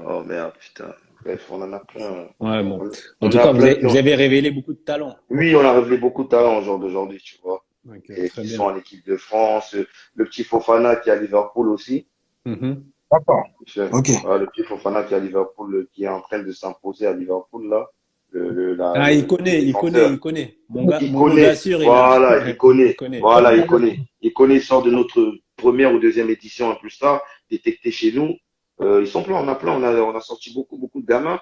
Oh merde, putain. Bref, on en a plein.
Ouais, bon.
On,
En
on
tout
a
cas,
plein qui
vous
ont.
avez révélé beaucoup de talent.
Oui, on a révélé beaucoup de talents au jour d'aujourd'hui, tu vois.
Ok,
Et
très
qui sont
bien.
en équipe de France. Le petit Fofana qui est à Liverpool aussi.
Mhm.
D'accord. Ok.
Voilà, le petit Fofana qui est à Liverpool, qui est en train de s'imposer à Liverpool, là.
Ah,
Le
il
défenseur.
connaît.
Il
Mon gars
connaît.
sûr est là.
Voilà, il
Ouais, il
connaît.
connaît.
Voilà, il connaît. Il connaît, il sort de notre première ou deuxième édition en plus tard, détecté chez nous. Ils sont plein, on a plein. On a sorti beaucoup, beaucoup de gamins,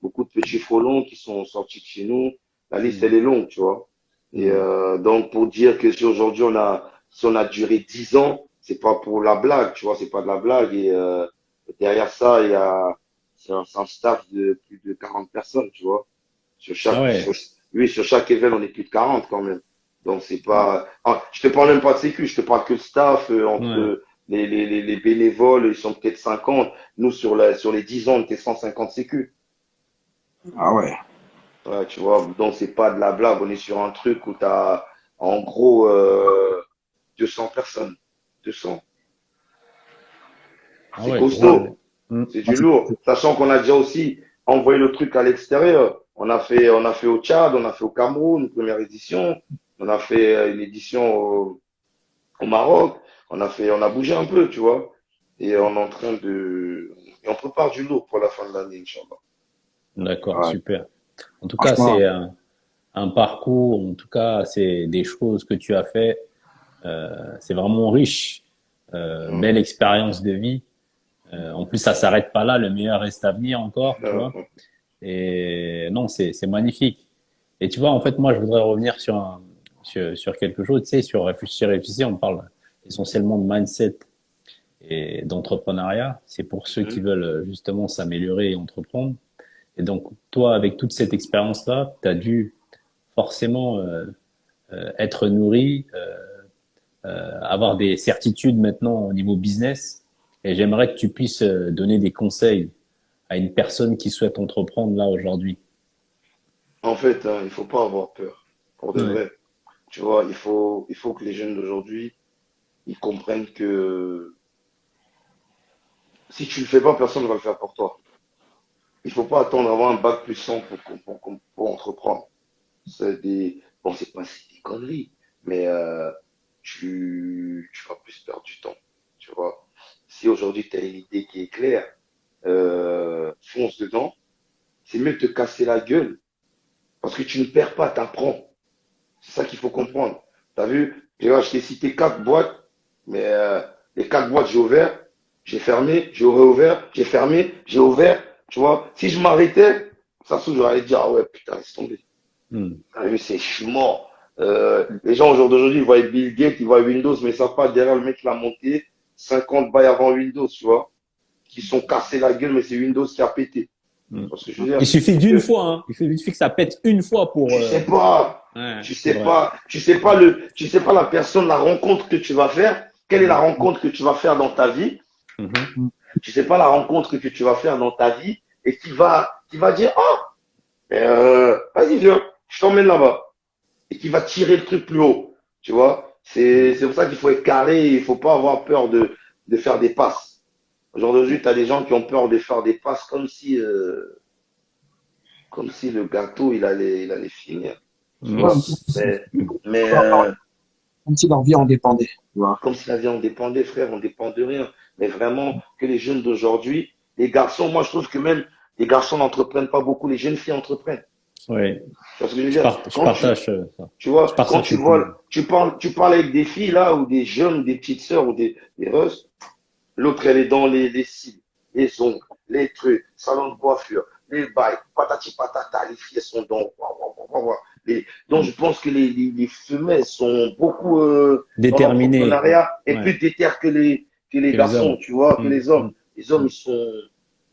beaucoup de petits frelons qui sont sortis de chez nous. La liste, elle
Mhm.
est longue, tu vois. Et
Mhm.
donc, pour dire que si aujourd'hui si on a duré 10 ans, c'est pas pour la blague, tu vois, c'est pas de la blague. Et derrière ça, c'est un staff de plus de 40 personnes, tu vois. Sur
Ah
chaque, sur,
ouais.
oui, sur chaque event, on est plus de 40 quand même. Donc, c'est pas, je te parle même pas de sécu, je te parle que le staff,
Ouais.
entre les bénévoles, ils sont peut-être 50. Nous, sur les 10 ans, on était 150 sécu.
Ah ouais.
Ouais, tu vois, donc c'est pas de la blague, on est sur un truc où t'as, en gros, 200 personnes. 200.
Ah
C'est
ouais, quand même.
costaud.
Mhm.
C'est du lourd. Sachant qu'on a déjà aussi envoyé le truc à l'extérieur. On a fait au Tchad, on a fait au Cameroun, une première édition. On a fait une édition au Maroc. On a bougé un peu, tu vois. Et on est en train et on prépare du lourd pour la fin de l'année, Inch'Allah.
D'accord,
Ouais.
super. En tout cas,
Franchement.
c'est un parcours, en tout cas, c'est des choses que tu as fait. C'est vraiment riche.
Mm.
Belle expérience de vie. En plus, ça s'arrête pas là. Le meilleur reste à venir encore, tu vois. Et non, c'est magnifique. Et tu vois, en fait, moi, je voudrais revenir sur quelque chose. Tu sais, sur réfléchir, réfléchir, on parle essentiellement de mindset et d'entrepreneuriat. C'est pour ceux qui
Mm.
veulent justement s'améliorer et entreprendre. Et donc, toi, avec toute cette expérience-là, tu as dû forcément être nourri, avoir des certitudes maintenant au niveau business. Et j'aimerais que tu puisses donner des conseils à une personne qui souhaite entreprendre là aujourd'hui.
En fait, hein, il faut pas avoir peur. Pour de
Ouais.
vrai. Tu vois, il faut que les jeunes d'aujourd'hui, ils comprennent que si tu le fais pas, personne ne va le faire pour toi. Il faut pas attendre d'avoir un bac plus 100 pour entreprendre. Bon, c'est des conneries, mais tu vas plus perdre du temps, tu vois. Si aujourd'hui tu as une idée qui est claire, fonce dedans. C'est mieux de te casser la gueule parce que tu ne perds pas, t'apprends. C'est ça qu'il faut comprendre. T'as vu? Je t'ai cité quatre boîtes, mais les quatre boîtes j'ai ouvert. j'ai fermé, j'ai réouvert, j'ai fermé, j'ai ouvert. Tu vois, si je m'arrêtais, ça se trouve, j'aurais dit, ah ouais, putain, laisse tomber.
Hmm.
Ah oui, je suis mort. Les gens aujourd'hui, ils voient Bill Gates, ils voient Windows, mais ils savent pas derrière le mec qui l'a monté 50 bails avant Windows, tu vois, qui sont cassés la gueule, mais c'est Windows qui a pété.
Hmm.
Parce que je veux dire,
Il suffit d'une
euh,
fois, hein. Il suffit que ça pète une fois pour.
tu sais pas,
Ouais,
tu
c'est
sais
vrai.
pas, tu sais pas la personne, la rencontre que tu vas faire. Quelle est la rencontre que tu vas faire dans ta vie?
Mhm.
Tu sais pas la rencontre que tu vas faire dans ta vie et qui va dire, oh, vas-y, viens, je t'emmène là-bas. Et qui va tirer le truc plus haut. Tu vois, c'est pour ça qu'il faut être carré, il faut pas avoir peur de faire des passes. Aujourd'hui, tu as des gens qui ont peur de faire des passes comme si le gâteau, il allait finir. Tu
Hmm.
vois, mais
Comme si leur vie en dépendait. Tu vois.
comme si la vie en dépendait, frère, on dépend de rien. Mais vraiment, que les jeunes d'aujourd'hui, les garçons, moi, je trouve que même les garçons n'entreprennent pas beaucoup, les jeunes filles entreprennent.
Oui,
Tu vois ce que je veux dire?
je partage ça.
Tu
Je
vois, quand
partage
tu
cette idée.
vois, tu parles avec des filles là, ou des jeunes, des petites sœurs, ou des russes, l'autre elle est dans les cils, les ongles, les trucs, salon de coiffure, les bails, patati patata, les filles elles sont dans, donc je pense que les femelles sont beaucoup dans
Déterminé.
l'entrepreneuriat et
Ouais.
plus déter que les
Que les
garçons,
hommes.
tu vois, que
Hmm.
les hommes.
Hmm.
Ils sont,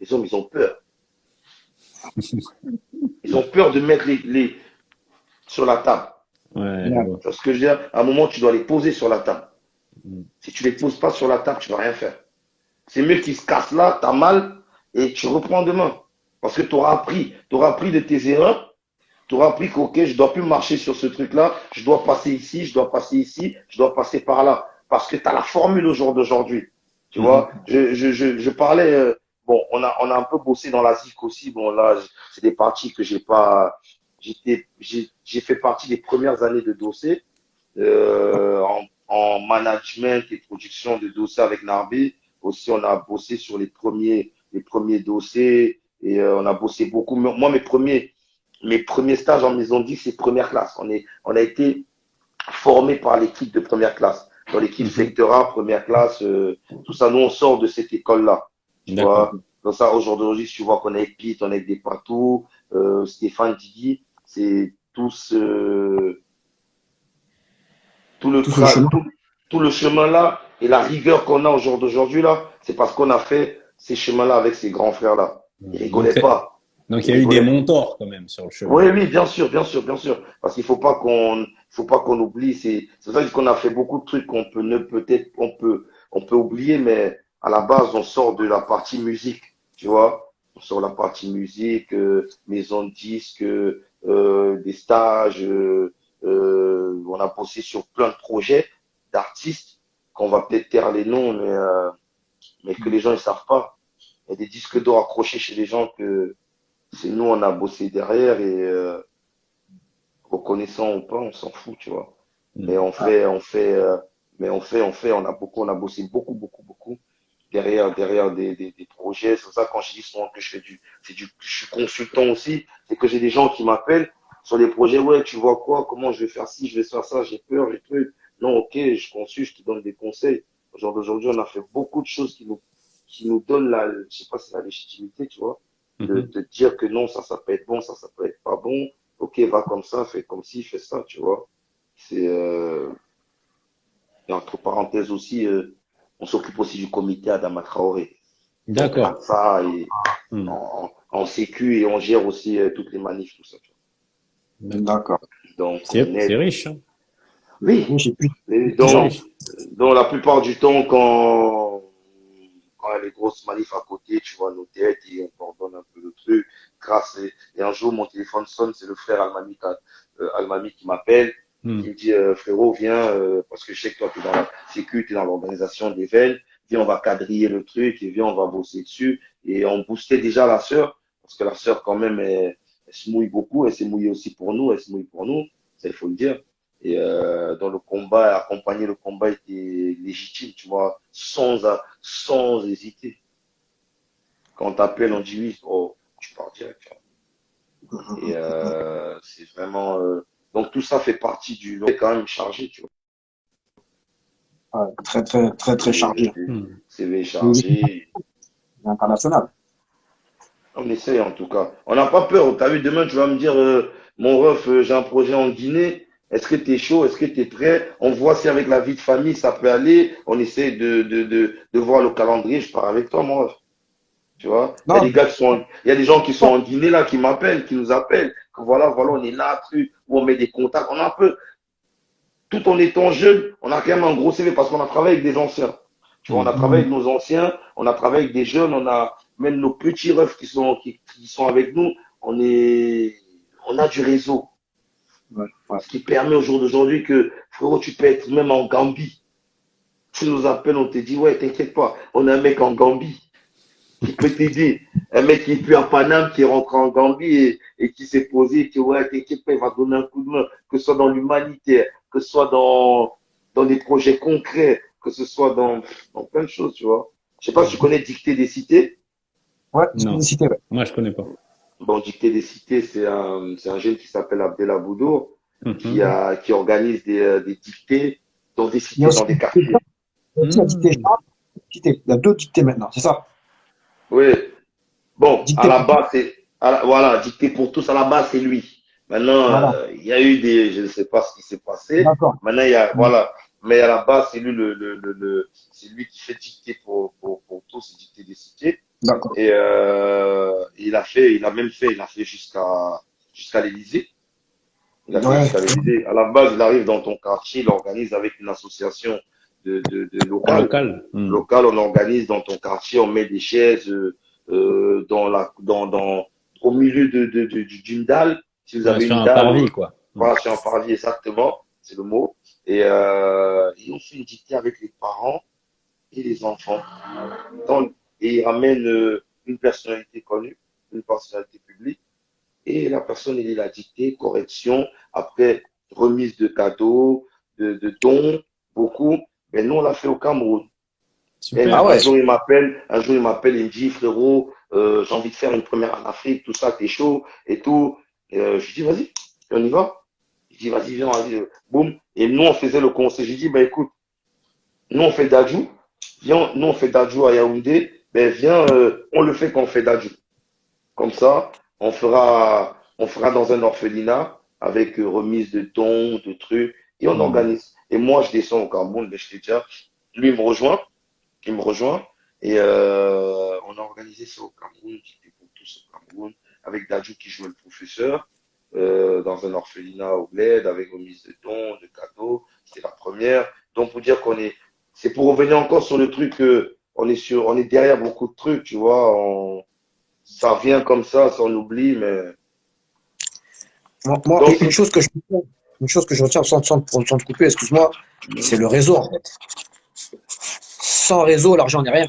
les hommes, ils ont peur. Ils ont peur de mettre les sur la table.
Ouais, je
Ouais.
vois.
Tu vois ce que je veux dire? À un moment, tu dois les poser sur la table.
Hmm.
Si tu les poses pas sur la table, tu vas rien faire. C'est mieux qu'ils se cassent là, t'as mal, et tu reprends demain. Parce que tu auras appris de tes erreurs, tu auras appris que, ok, je dois plus marcher sur ce truc-là, je dois passer ici, je dois passer ici, je dois passer par là. Parce que tu as la formule au jour d'aujourd'hui. Tu vois,
Mhm.
je parlais, bon, on a un peu bossé dans la ZIC aussi. Bon, là, c'est des parties que j'ai pas, j'ai fait partie des premières années de dossier en management et production de dossiers avec Narbi. Aussi, on a bossé sur les premiers dossiers et on a bossé beaucoup. Moi, mes premiers stages en maison 10, c'est première classe. On a été formé par l'équipe de première classe. Dans l'équipe
Mhm.
secteur A, première classe, tout ça, nous, on sort de cette école-là. Tu
D'accord.
vois, dans ça, aujourd'hui, tu vois qu'on est avec Pete, on est avec des patous, Stéphane Digui, c'est tous, tout le
Tout ce chemin.
tout le chemin là et la rigueur qu'on a au jour d'aujourd'hui là, c'est parce qu'on a fait ces chemins-là avec ces grands frères-là. Ils
Donc,
rigolaient pas.
donc, il
Ils
y a eu des
rigolaient.
mentors quand même sur le chemin.
Oui, oui, bien sûr, bien sûr, bien sûr. Parce qu'il faut pas qu'on oublie. C'est ça qu'on a fait beaucoup de trucs qu'on peut ne peut-être on peut oublier, mais à la base on sort de la partie musique, tu vois. On sort de la partie musique, maison de disques, des stages. On a bossé sur plein de projets d'artistes qu'on va peut-être taire les noms, mais que les gens ne savent pas. Il y a des disques d'or accrochés chez les gens que c'est nous, on a bossé derrière et reconnaissant ou pas, on s'en fout, tu vois. Mais
Mhm.
on a beaucoup, on a bossé beaucoup derrière des projets. C'est pour ça quand je dis souvent que je suis consultant aussi, c'est que j'ai des gens qui m'appellent sur des projets. Ouais, tu vois quoi, comment je vais faire ci, je vais faire ça, j'ai peur, j'ai truc. Non, ok, je consulte, je te donne des conseils. Aujourd'hui, on a fait beaucoup de choses qui nous donnent je sais pas si c'est la légitimité, tu vois, de
Mhm.
te dire que non, ça peut être bon, ça peut être pas bon. Ok, va comme ça, fais comme ci, fais ça, tu vois. C'est, et entre parenthèses aussi, on s'occupe aussi du comité Adama Traoré. Donc,
D'accord.
ça, et
Hmm.
en sécu et on gère aussi toutes les manifs, tout ça. Tu
D'accord.
D'accord.
vois. Donc, on
C'est
aide.
riche, hein.
Oui,
Oui, j'ai plus
et
de
C'est
gens.
riche.
donc, la plupart du temps, quand il y a les grosses manifs à côté, tu vois nos têtes et on coordonne un peu le truc. Et un jour, mon téléphone sonne, c'est le frère Almami qui m'appelle et qui
Hmm.
me dit, frérot, viens, parce que je sais que toi, tu es dans la sécu, tu es dans l'organisation des veines, viens, on va quadriller le truc et viens, on va bosser dessus. Et on boostait déjà la sœur, parce que la sœur, quand même, elle se mouille beaucoup, elle s'est mouillée aussi pour nous, elle se mouille pour nous, ça, il faut le dire. Et dans le combat, accompagner le combat était légitime, tu vois, sans hésiter. Quand on t'appelle, on dit oui, oh, tu pars direct. Tu vois. Et c'est vraiment. Donc tout ça fait partie du. On est quand même chargé, tu vois.
Ouais, très, très, très, très chargé.
CV
Il
chargé.
est international.
On essaye en tout cas. On n'a pas peur. T'as vu, demain, tu vas me dire, mon ref, j'ai un projet en Guinée. Est-ce que tu es chaud? Est-ce que tu es prêt? On voit si avec la vie de famille, ça peut aller. On essaie de voir le calendrier. Je pars avec toi, mon ref. Tu vois? Il y a
Non,
des gars qui sont, il y a des gens qui sont en Guinée là, qui m'appellent, qui nous appellent. Que voilà, voilà, on est là, truc, où on met des contacts. On a un peu, tout en étant jeune, on a quand même un gros CV parce qu'on a travaillé avec des anciens. Tu vois, on a travaillé avec nos anciens, on a travaillé avec des jeunes, on a même nos petits refs qui sont avec nous. On a du réseau.
ouais, ouais.
Ce qui permet au jour d'aujourd'hui que, frérot, tu peux être même en Gambie. Tu nous appelles, on te dit, ouais, t'inquiète pas, on a un mec en Gambie qui peut t'aider. Un mec qui est plus à Paname, qui est rentré en Gambie et qui s'est posé et qui, ouais, t'inquiète pas, il va te donner un coup de main, que ce soit dans l'humanitaire, que ce soit dans des projets concrets, que ce soit dans plein de choses, tu vois. Je sais pas si tu connais Dictée des cités.
Ouais,
Non,
disponibilité, ouais.
moi je connais pas.
Bon, Dictée des cités, c'est un jeune qui s'appelle Abdel Boudour,
Mhm.
qui organise des dictées dans des
Il y a
cités,
aussi,
dans des quartiers.
la dictée
Mhm.
charge, dictée. Il y a deux dictées maintenant, c'est ça?
Oui. Bon, à
Dictée
la
pour tous.
base, voilà, Dicté pour tous, à la base, c'est lui. Maintenant,
Voilà,
il y a eu je ne sais pas ce qui s'est passé.
d'accord.
Maintenant, voilà. Mais à la base, c'est lui c'est lui qui fait Dicté pour tous, c'est Dicté des cités.
D'accord.
Et il a fait jusqu'à l'Élysée. Il a fait
Ouais,
jusqu'à l'Élysée. À la base, il arrive dans ton quartier, il organise avec une association de
Un
locale.
local. Mhm.
Local, on organise dans ton quartier, on met des chaises au milieu d'une dalle. Si vous
Ouais,
avez
sur
une
un
dalle,
parvis, quoi. Mhm.
voilà, sur un parvis exactement, c'est le mot. Et on fait une dictée avec les parents et les enfants. Donc, et ils ramènent une personnalité connue, une personnalité publique et la personne, elle est la dictée, correction, après remise de cadeaux, de dons, beaucoup. Mais nous, on l'a fait au Cameroun.
ah
Super.
ouais,
Un jour, il m'appelle, il me dit, frérot, j'ai envie de faire une première en Afrique, tout ça, t'es chaud et tout. Je lui dis, vas-y, on y va. Je dis, vas-y, viens, vas-y, boum. Et nous, on faisait le conseil. Je lui dis, bah écoute, nous, on fait Dadju. Viens, nous, on fait Dadju à Yaoundé. Ben, viens, on le fait quand on fait Dadju. Comme ça, on fera dans un orphelinat avec remise de dons, de trucs, et on
Mhm.
organise. Et moi, je descends au Cameroun, mais je t'ai déjà, lui, il me rejoint, et on a organisé ça au Cameroun, j'étais pour tous au Cameroun, avec Dadju qui jouait le professeur, dans un orphelinat au bled, avec remise de dons, de cadeaux. C'était la première. Donc, pour dire c'est pour revenir encore sur le truc que on est derrière beaucoup de trucs, tu vois, ça vient comme ça on oublie, mais.
moi,
Donc,
une chose que je retiens sans te couper, excuse-moi, c'est le réseau, en fait. Sans réseau, l'argent n'est rien.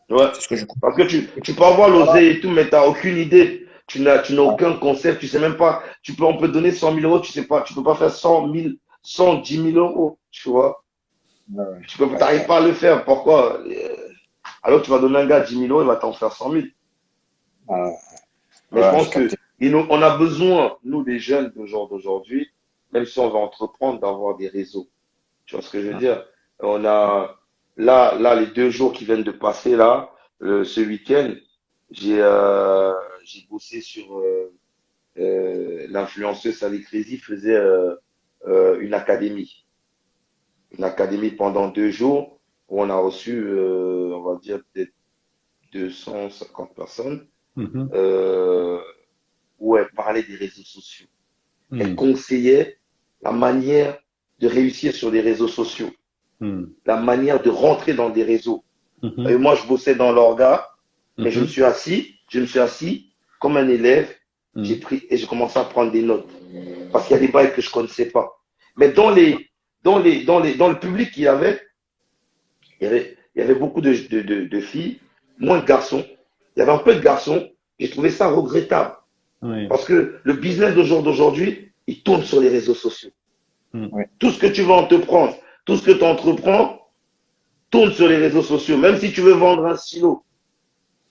ouais.
C'est ce que je comprends.
Parce que tu peux avoir l'oseille et tout, mais tu n'as aucune idée. Tu n'as aucun concept, tu sais même pas. On peut donner 100 000 euros, tu sais pas, tu peux pas faire 100 000, 110 000 euros, tu vois.
Ouais,
T'arrives pas à le faire. Pourquoi? Alors tu vas donner un gars 10 000 euros, il va t'en faire 100 000.
ouais,
Mais je
ouais,
pense
j'ai
que
capté.
on a besoin, nous, les jeunes d'aujourd'hui, même si on va entreprendre, d'avoir des réseaux. Tu vois ce que je veux dire? On a là les 2 jours qui viennent de passer là, ce week-end, j'ai j'ai bossé sur l'influenceuse Sally Crazy faisait une académie pendant 2 jours où on a reçu, on va dire peut-être 250 personnes,
Mhm.
euh, où elle parlait des réseaux sociaux. Elle
Mhm.
conseillait la manière de réussir sur les réseaux sociaux,
Mhm.
la manière de rentrer dans des réseaux. Et
Mhm.
moi, je bossais dans l'orga, mais
Mhm.
je me suis assis comme un élève, j'ai
Mhm.
pris et j'ai commencé à prendre des notes. Parce qu'il y a des bails que je connaissais pas. Mais dans le public qu'il y avait, il y avait beaucoup de filles, moins de garçons. Il y avait un peu de garçons. J'ai trouvé ça regrettable.
Ouais.
Parce que le business d'aujourd'hui, il tourne sur les réseaux sociaux.
Mhm.
Ouais.
Tout ce que tu vas entreprendre, tout ce que tu entreprends, tourne sur les réseaux sociaux. Même si tu veux vendre un stylo,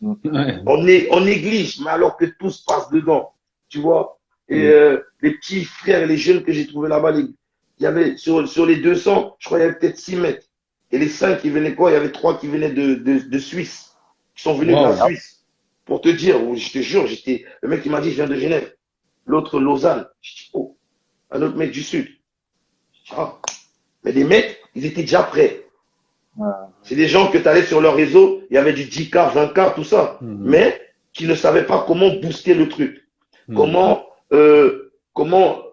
Ouais.
on néglige, mais alors que tout se passe dedans. Tu vois? Et
Mm.
les petits frères et les jeunes que j'ai trouvés là-bas, il y avait sur les 200, je crois qu'il y avait peut-être 6 mecs. Et les 5 qui venaient quoi? Il y avait 3 qui venaient de Suisse, qui sont venus de la
Wow.
Suisse. Pour te dire, je te jure, le mec qui m'a dit, je viens de Genève. L'autre, Lausanne. Je dis, oh, un autre mec du Sud. Je dis, ah. Mais les mecs, ils étaient déjà prêts. C'est des gens que tu allais sur leur réseau, il y avait du 10K, 20K, tout ça. Mais qui ne savaient pas comment booster le truc. Comment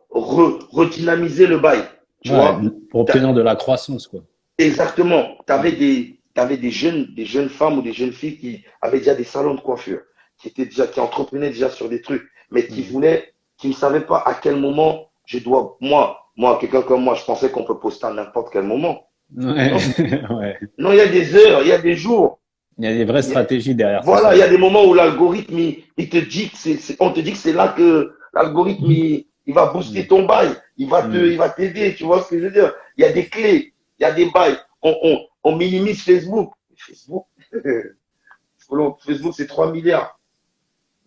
redynamiser le bail. Tu vois?
Pour obtenir de la croissance, quoi.
Exactement. Tu avais des jeunes femmes ou des jeunes filles qui avaient déjà des salons de coiffure, qui entreprenaient déjà sur des trucs, mais qui ne savaient pas à quel moment je dois, moi, quelqu'un comme moi, je pensais qu'on peut poster à n'importe quel moment.
Ouais.
Non,
Ouais.
non, il y a des heures, il y a des jours.
Il y a des vraies stratégies derrière
Voilà,
ça.
il y a des moments où l'algorithme, il te dit on te dit que c'est là que l'algorithme, il va booster ton bail, il va t'aider, tu vois ce que je veux dire? Il y a des clés, il y a des bails. On minimise
Mm.
Facebook, c'est 3 milliards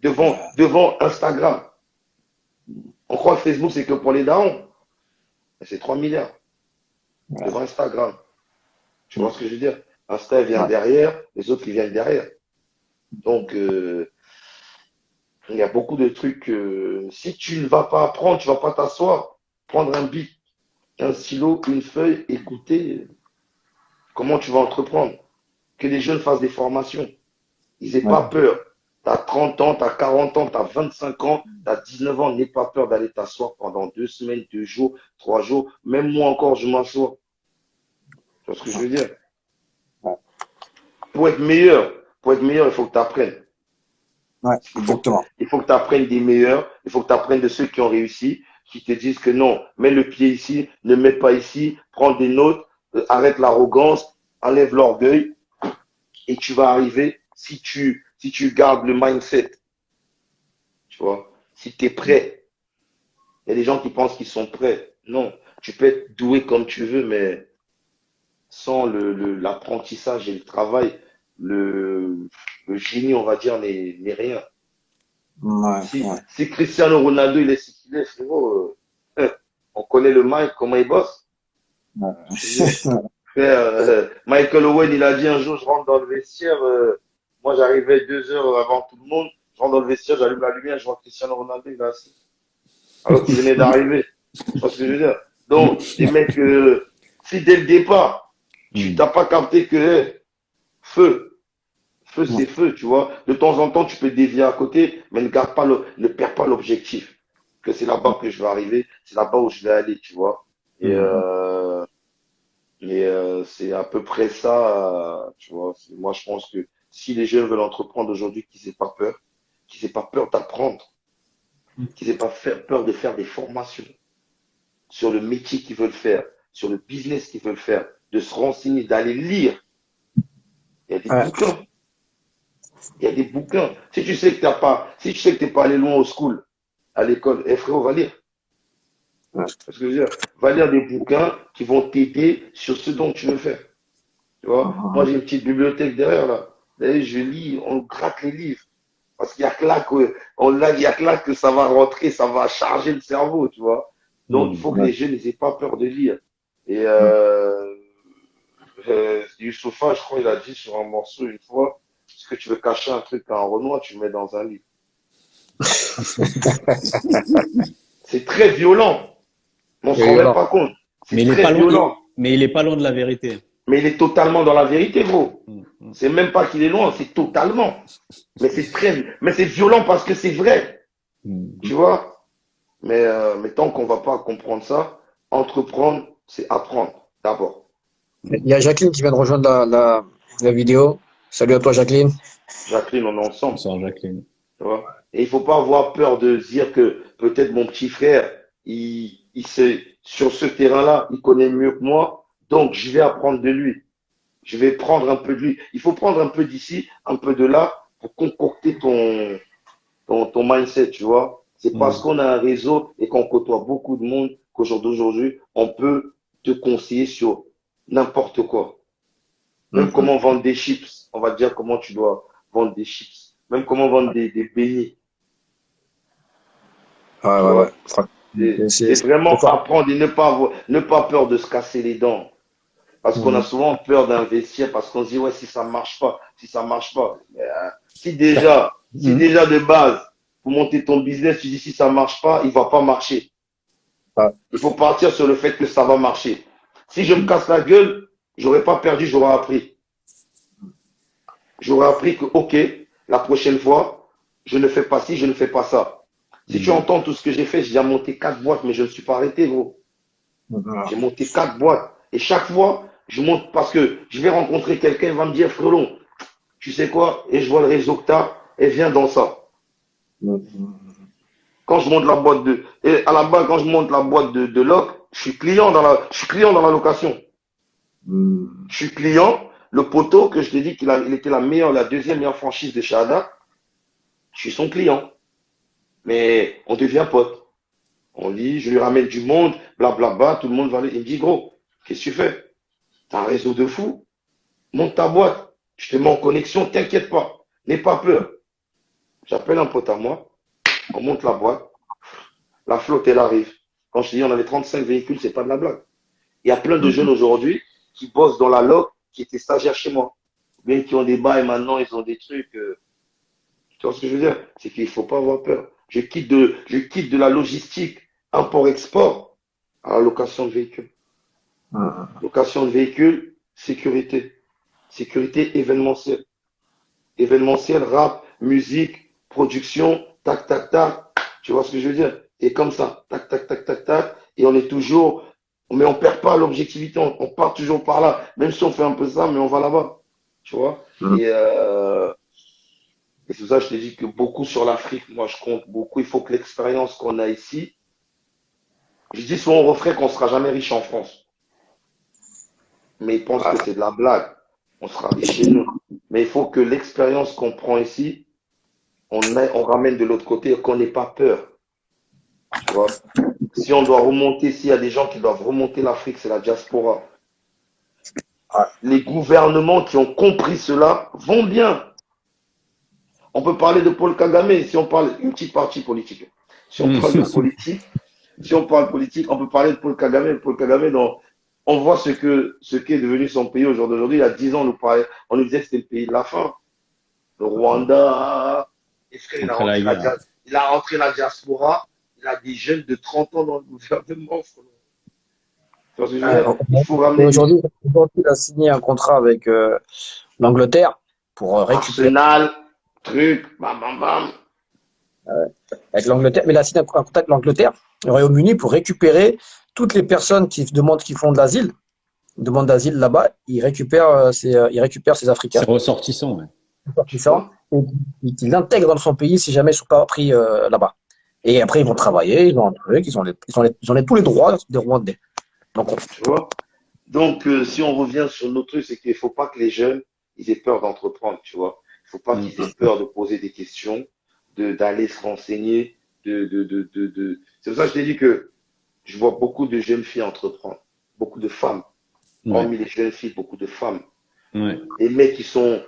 devant Instagram. On croit que Facebook, c'est que pour les darons. C'est 3 milliards devant Instagram. Tu vois ce que je veux dire? Insta vient derrière, les autres, ils viennent derrière. Donc, il y a beaucoup de trucs. Si tu ne vas pas apprendre, tu ne vas pas t'asseoir, prendre un bic, un stylo, une feuille, écouter comment tu vas entreprendre. Que les jeunes fassent des formations. Ils n'aient pas peur. Tu as 30 ans, tu as 40 ans, tu as 25 ans, tu as 19 ans. N'aie pas peur d'aller t'asseoir pendant 2 semaines, 2 jours, 3 jours. Même moi encore, je m'assois. Tu vois ce que je veux dire? Pour être meilleur, il faut que tu apprennes.
Ouais, exactement.
Il faut que tu apprennes des meilleurs, il faut que tu apprennes de ceux qui ont réussi, qui te disent que non, mets le pied ici, ne mets pas ici, prends des notes, arrête l'arrogance, enlève l'orgueil, et tu vas arriver si tu gardes le mindset. Tu vois, si tu es prêt. Il y a des gens qui pensent qu'ils sont prêts. Non, tu peux être doué comme tu veux, mais sans l'apprentissage et le travail, le génie, on va dire, n'est rien. Si Cristiano Ronaldo, il est ce qu'il est, frérot, on connaît le Mike, comment il bosse. Michael Owen, il a dit un jour, je rentre dans le vestiaire, moi j'arrivais 2 heures avant tout le monde, je rentre dans le vestiaire, j'allume la lumière, je vois Cristiano Ronaldo, il est assis. Alors qu'il venait d'arriver. Tu vois ce que je veux dire? Donc, les mecs, si dès le départ, tu n'as pas capté que feu, c'est feu, tu vois. De temps en temps, tu peux dévier à côté, mais ne perds pas l'objectif. Que c'est là-bas que je vais arriver, c'est là-bas où je vais aller, tu vois. Et c'est à peu près ça, tu vois. Moi, je pense que si les jeunes veulent entreprendre aujourd'hui, qu'ils n'aient pas peur d'apprendre, qu'ils n'aient pas peur de faire des formations sur le métier qu'ils veulent faire, sur le business qu'ils veulent faire, de se renseigner, d'aller lire. Il y a des bouquins. Il y a des bouquins. Si tu sais que t'es pas allé loin au school, à l'école, frérot, va lire. Parce que je veux dire, va lire des bouquins qui vont t'aider sur ce dont tu veux faire. Tu vois, moi j'ai une petite bibliothèque derrière là. D'ailleurs, je lis, on gratte les livres. Parce qu'il y a que là que ça va rentrer, ça va charger le cerveau, tu vois. Donc il faut que les jeunes n'aient pas peur de lire. Et Youssoupha, je crois, il a dit sur un morceau une fois, est-ce que tu veux cacher un truc à un Renoir, tu le mets dans un livre. C'est très violent. On se rend même pas compte.
Mais
très violent.
Mais il est pas loin de la vérité.
Mais il est totalement dans la vérité, gros. C'est même pas qu'il est loin, c'est totalement. Mais c'est violent parce que c'est vrai. Tu vois? Mais tant qu'on va pas comprendre ça, entreprendre, c'est apprendre d'abord.
Il y a Jacqueline qui vient de rejoindre la vidéo. Salut à toi, Jacqueline.
Jacqueline, on est ensemble.
Bonsoir, Jacqueline.
Tu vois? Et il faut pas avoir peur de dire que peut-être mon petit frère, il sait, sur ce terrain-là, il connaît mieux que moi, donc je vais apprendre de lui. Je vais prendre un peu de lui. Il faut prendre un peu d'ici, un peu de là, pour concocter ton mindset, tu vois. C'est parce qu'on a un réseau et qu'on côtoie beaucoup de monde qu'aujourd'hui, on peut te conseiller sur n'importe quoi. Même comment vendre des chips. On va te dire comment tu dois vendre des chips. Même comment vendre des beignets. C'est vraiment apprendre et ne pas peur de se casser les dents. Parce qu'on a souvent peur d'investir, parce qu'on se dit, ouais, si ça marche pas, si ça marche pas. Mais, si déjà de base, pour monter ton business, tu dis si ça marche pas, il va pas marcher.
Ouais.
Il faut partir sur le fait que ça va marcher. Si je me casse la gueule, j'aurais pas perdu, j'aurais appris. J'aurais appris que, ok, la prochaine fois, je ne fais pas ci, je ne fais pas ça. Si tu entends tout ce que j'ai fait, j'ai déjà monté 4 boîtes, mais je ne suis pas arrêté, gros. J'ai monté 4 boîtes. Et chaque fois, je monte parce que je vais rencontrer quelqu'un, il va me dire, frérot, tu sais quoi? Et je vois le réseau que tu as, et viens dans ça. Quand je monte la boîte et à la base, quand je monte la boîte de loc, je suis client je suis client dans la location. Je suis client. Le poteau que je t'ai dit il était la deuxième meilleure franchise de Shahada, je suis son client. Mais on devient pote. On dit, je lui ramène du monde, blablabla, tout le monde va aller. Il me dit, gros, qu'est-ce que tu fais? T'as un réseau de fous. Monte ta boîte. Je te mets en connexion, t'inquiète pas. N'aie pas peur. J'appelle un pote à moi. On monte la boîte. La flotte, elle arrive. Quand je dis, on avait 35 véhicules, c'est pas de la blague. Il y a plein de jeunes aujourd'hui qui bossent dans la loc, qui étaient stagiaires chez moi. Bien qui ont des bails maintenant, ils ont des trucs. Tu vois ce que je veux dire? C'est qu'il faut pas avoir peur. Je quitte de la logistique, import-export, à la location de véhicules. Location de véhicules, sécurité. Sécurité événementielle. Événementielle, rap, musique, production, tac, tac, tac. Tu vois ce que je veux dire? Et comme ça, tac, tac, tac, tac, tac. Et on est toujours, mais on perd pas l'objectivité. On part toujours par là. Même si on fait un peu ça, mais on va là-bas. Tu vois? Et c'est pour ça que je te dis que beaucoup sur l'Afrique, moi je compte beaucoup. Il faut que l'expérience qu'on a ici, je dis souvent au refrain qu'on ne sera jamais riche en France. Mais ils pensent que c'est de la blague. On sera riche chez nous. Mais il faut que l'expérience qu'on prend ici, on ramène de l'autre côté et qu'on n'ait pas peur. Tu vois? Si on doit remonter, s'il y a des gens qui doivent remonter l'Afrique, c'est la diaspora. Les gouvernements qui ont compris cela vont bien. On peut parler de Paul Kagame si on parle une petite partie politique. Si on parle de politique, on peut parler de Paul Kagame. Paul Kagame, on voit ce qu'est devenu son pays aujourd'hui. Il y a 10 ans, on nous disait que c'était le pays de la faim. Le Rwanda, il a rentré la diaspora. Il a des jeunes de 30 ans dans le gouvernement.
Il faut ramener. Aujourd'hui, il a signé un contrat avec l'Angleterre pour récupérer.
Arsenal, truc, bam, bam, bam.
Avec l'Angleterre, mais il a signé un contrat avec l'Angleterre, le Royaume-Uni, pour récupérer toutes les personnes qui font de l'asile, demandent d'asile là-bas, il récupère ces Africains.
C'est ressortissant, ouais.
Ressortissants, et il l'intègre dans son pays si jamais ils ne sont pas pris là-bas. Et après, ils vont travailler, ils ont un truc, ils ont tous les droits des Rwandais.
Tu vois? Donc, si on revient sur notre truc, c'est qu'il ne faut pas que les jeunes ils aient peur d'entreprendre, tu vois. Il ne faut pas qu'ils aient peur de poser des questions, d'aller se renseigner, C'est pour ça que je t'ai dit que je vois beaucoup de jeunes filles entreprendre, beaucoup de femmes. Hormis les jeunes filles, beaucoup de femmes.
Ouais.
Les mecs, ils sont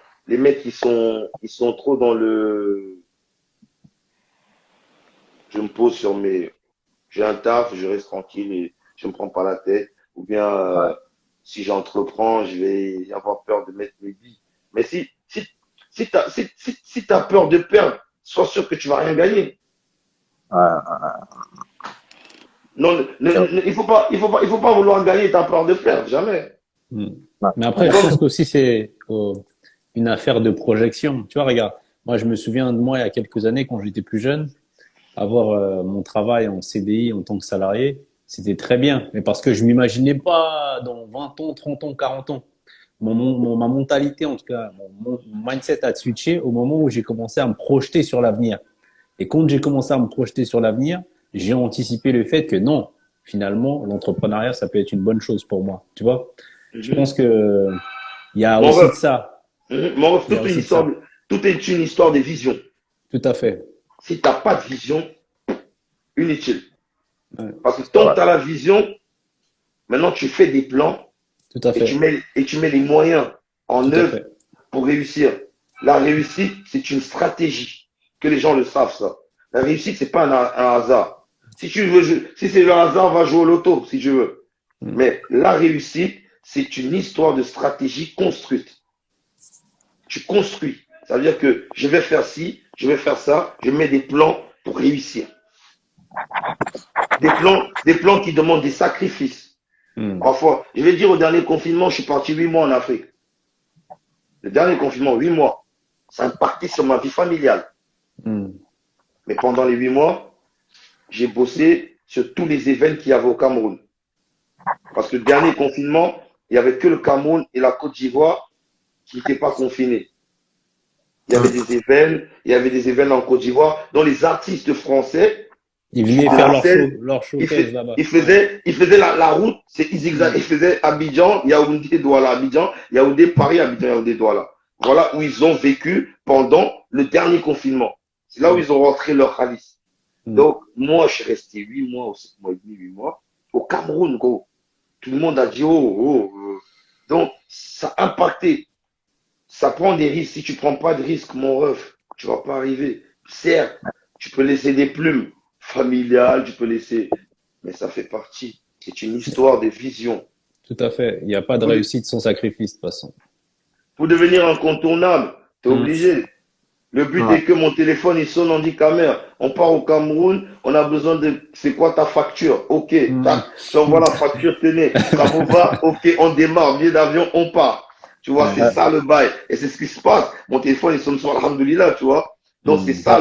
trop dans le. Je me pose sur j'ai un taf, je reste tranquille et je me prends pas la tête. Ou bien, si j'entreprends, je vais avoir peur de mettre mes billes. Mais si t'as peur de perdre, sois sûr que tu vas rien gagner. Non, il faut pas vouloir gagner, t'as peur de perdre, jamais.
Mais après, je pense qu'aussi c'est une affaire de projection. Tu vois, regarde, moi je me souviens de moi il y a quelques années quand j'étais plus jeune, avoir mon travail en CDI en tant que salarié, c'était très bien. Mais parce que je m'imaginais pas dans 20 ans, 30 ans, 40 ans. Ma mentalité, en tout cas, mon mindset a switché au moment où j'ai commencé à me projeter sur l'avenir. Et quand j'ai commencé à me projeter sur l'avenir, j'ai anticipé le fait que non, finalement, l'entrepreneuriat, ça peut être une bonne chose pour moi. Tu vois? Je pense que il y a aussi de ça.
Tout est une histoire de vision.
Tout à fait.
Si tu n'as pas de vision, inutile. Parce que tant que tu as la vision, maintenant tu fais des plans.
Tout à fait.
Et tu mets les moyens en œuvre pour réussir. La réussite, c'est une stratégie. Que les gens le savent, ça. La réussite, c'est pas un hasard. Si c'est le hasard, va jouer au loto, si tu veux. Mais la réussite, c'est une histoire de stratégie construite. Tu construis. Ça veut dire que je vais faire ci, je vais faire ça, je mets des plans pour réussir. Des plans qui demandent des sacrifices. Parfois, je vais dire au dernier confinement, je suis parti 8 mois en Afrique. Le dernier confinement, 8 mois, ça a impacté sur ma vie familiale. Mais pendant les 8 mois, j'ai bossé sur tous les événements qu'il y avait au Cameroun. Parce que le dernier confinement, il n'y avait que le Cameroun et la Côte d'Ivoire qui n'étaient pas confinés. Il y avait des événements en Côte d'Ivoire dont les artistes français,
ils venaient faire leur showcase là-bas.
Ils faisaient la route, ils faisaient Abidjan, Yaoundé, Douala, Abidjan, Yaoundé, Paris, Abidjan, Yaoundé, Douala. Voilà où ils ont vécu pendant le dernier confinement. C'est là où ils ont rentré leur ralice. Donc, moi, je suis resté 8 mois ou 7 mois et demi, 8 mois au Cameroun, gros. Tout le monde a dit, Donc, ça a impacté. Ça prend des risques. Si tu prends pas de risques, mon ref, tu vas pas arriver. Certes, tu peux laisser des plumes familiales, tu peux laisser, mais ça fait partie. C'est une histoire de vision.
Tout à fait. Il n'y a pas de réussite sans sacrifice, de toute façon.
Pour devenir incontournable, tu es obligé. Le but est que mon téléphone, il sonne, on dit caméra. On part au Cameroun, on a besoin de, c'est quoi ta facture? Ok, t'envoies la facture, tenez. Ça vous va? Ok, on démarre, billet d'avion, on part. Tu vois, c'est ça le bail. Et c'est ce qui se passe. Mon téléphone, il sonne sur alhamdoulilah, tu vois. Donc, c'est ça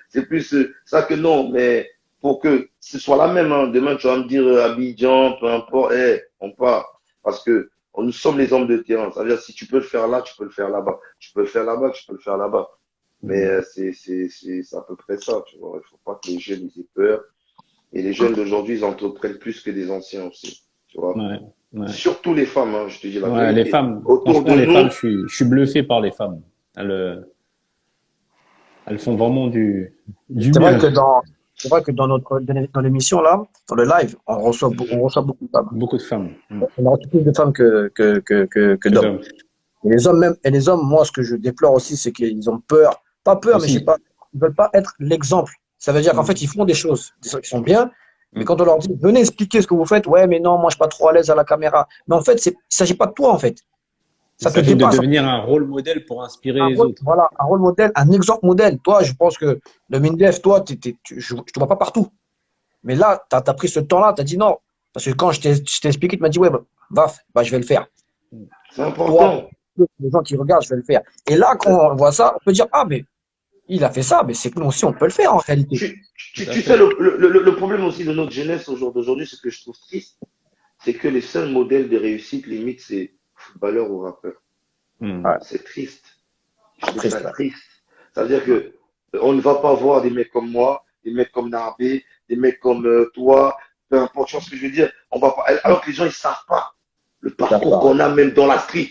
c'est plus ça que non, mais pour que ce soit la même, hein. Demain, tu vas me dire Abidjan, peu importe, on part. Parce que nous sommes les hommes de terrain. Ça veut dire, si tu peux le faire là, tu peux le faire là-bas. Tu peux le faire là-bas, tu peux le faire là-bas. Mais c'est à peu près ça, tu vois. Il faut pas que les jeunes ils aient peur. Et les jeunes d'aujourd'hui, ils entreprennent plus que les anciens aussi, tu vois. Surtout les femmes, hein, je te dis la vérité.
Les femmes.
Autour de
les
nous,
femmes, je suis bluffé par les femmes. Elles font vraiment du
C'est
bien.
vrai que dans l'émission là, dans le live, on reçoit beaucoup de femmes.
Beaucoup de femmes.
On a reçu plus de femmes que d'hommes. Et les hommes, moi, ce que je déplore aussi, c'est qu'ils ont peur. Pas peur,
Aussi.
mais je sais pas. Ils veulent pas être l'exemple. Ça veut dire qu'en fait, ils font des choses qui sont bien. Mais quand on leur dit, venez expliquer ce que vous faites, ouais, mais non, moi, je suis pas trop à l'aise à la caméra. Mais en fait, il s'agit pas de toi, en fait.
Ça te dépasse. De devenir un rôle modèle pour inspirer les autres.
Voilà, un rôle modèle, un exemple modèle. Toi, je pense que le MINDEF, toi, je te vois pas partout. Mais là, tu as pris ce temps-là, tu as dit non. Parce que quand je t'ai expliqué, tu m'as dit, ouais, je vais le faire.
C'est important.
Toi, les gens qui regardent, je vais le faire. Et là, quand on voit ça, on peut dire, ah, mais il a fait ça, mais c'est que nous aussi, on peut le faire en réalité.
Tu sais, le problème aussi de notre jeunesse au jour d'aujourd'hui, ce que je trouve triste, c'est que les seuls modèles de réussite, limite, c'est footballeur ou rappeur. C'est triste. Je trouve ça triste. Ça veut dire que on ne va pas voir des mecs comme moi, des mecs comme Narbé, des mecs comme toi, peu importe, tu vois ce que je veux dire. On va pas, alors que les gens, ils savent pas le parcours qu'on a même dans la street.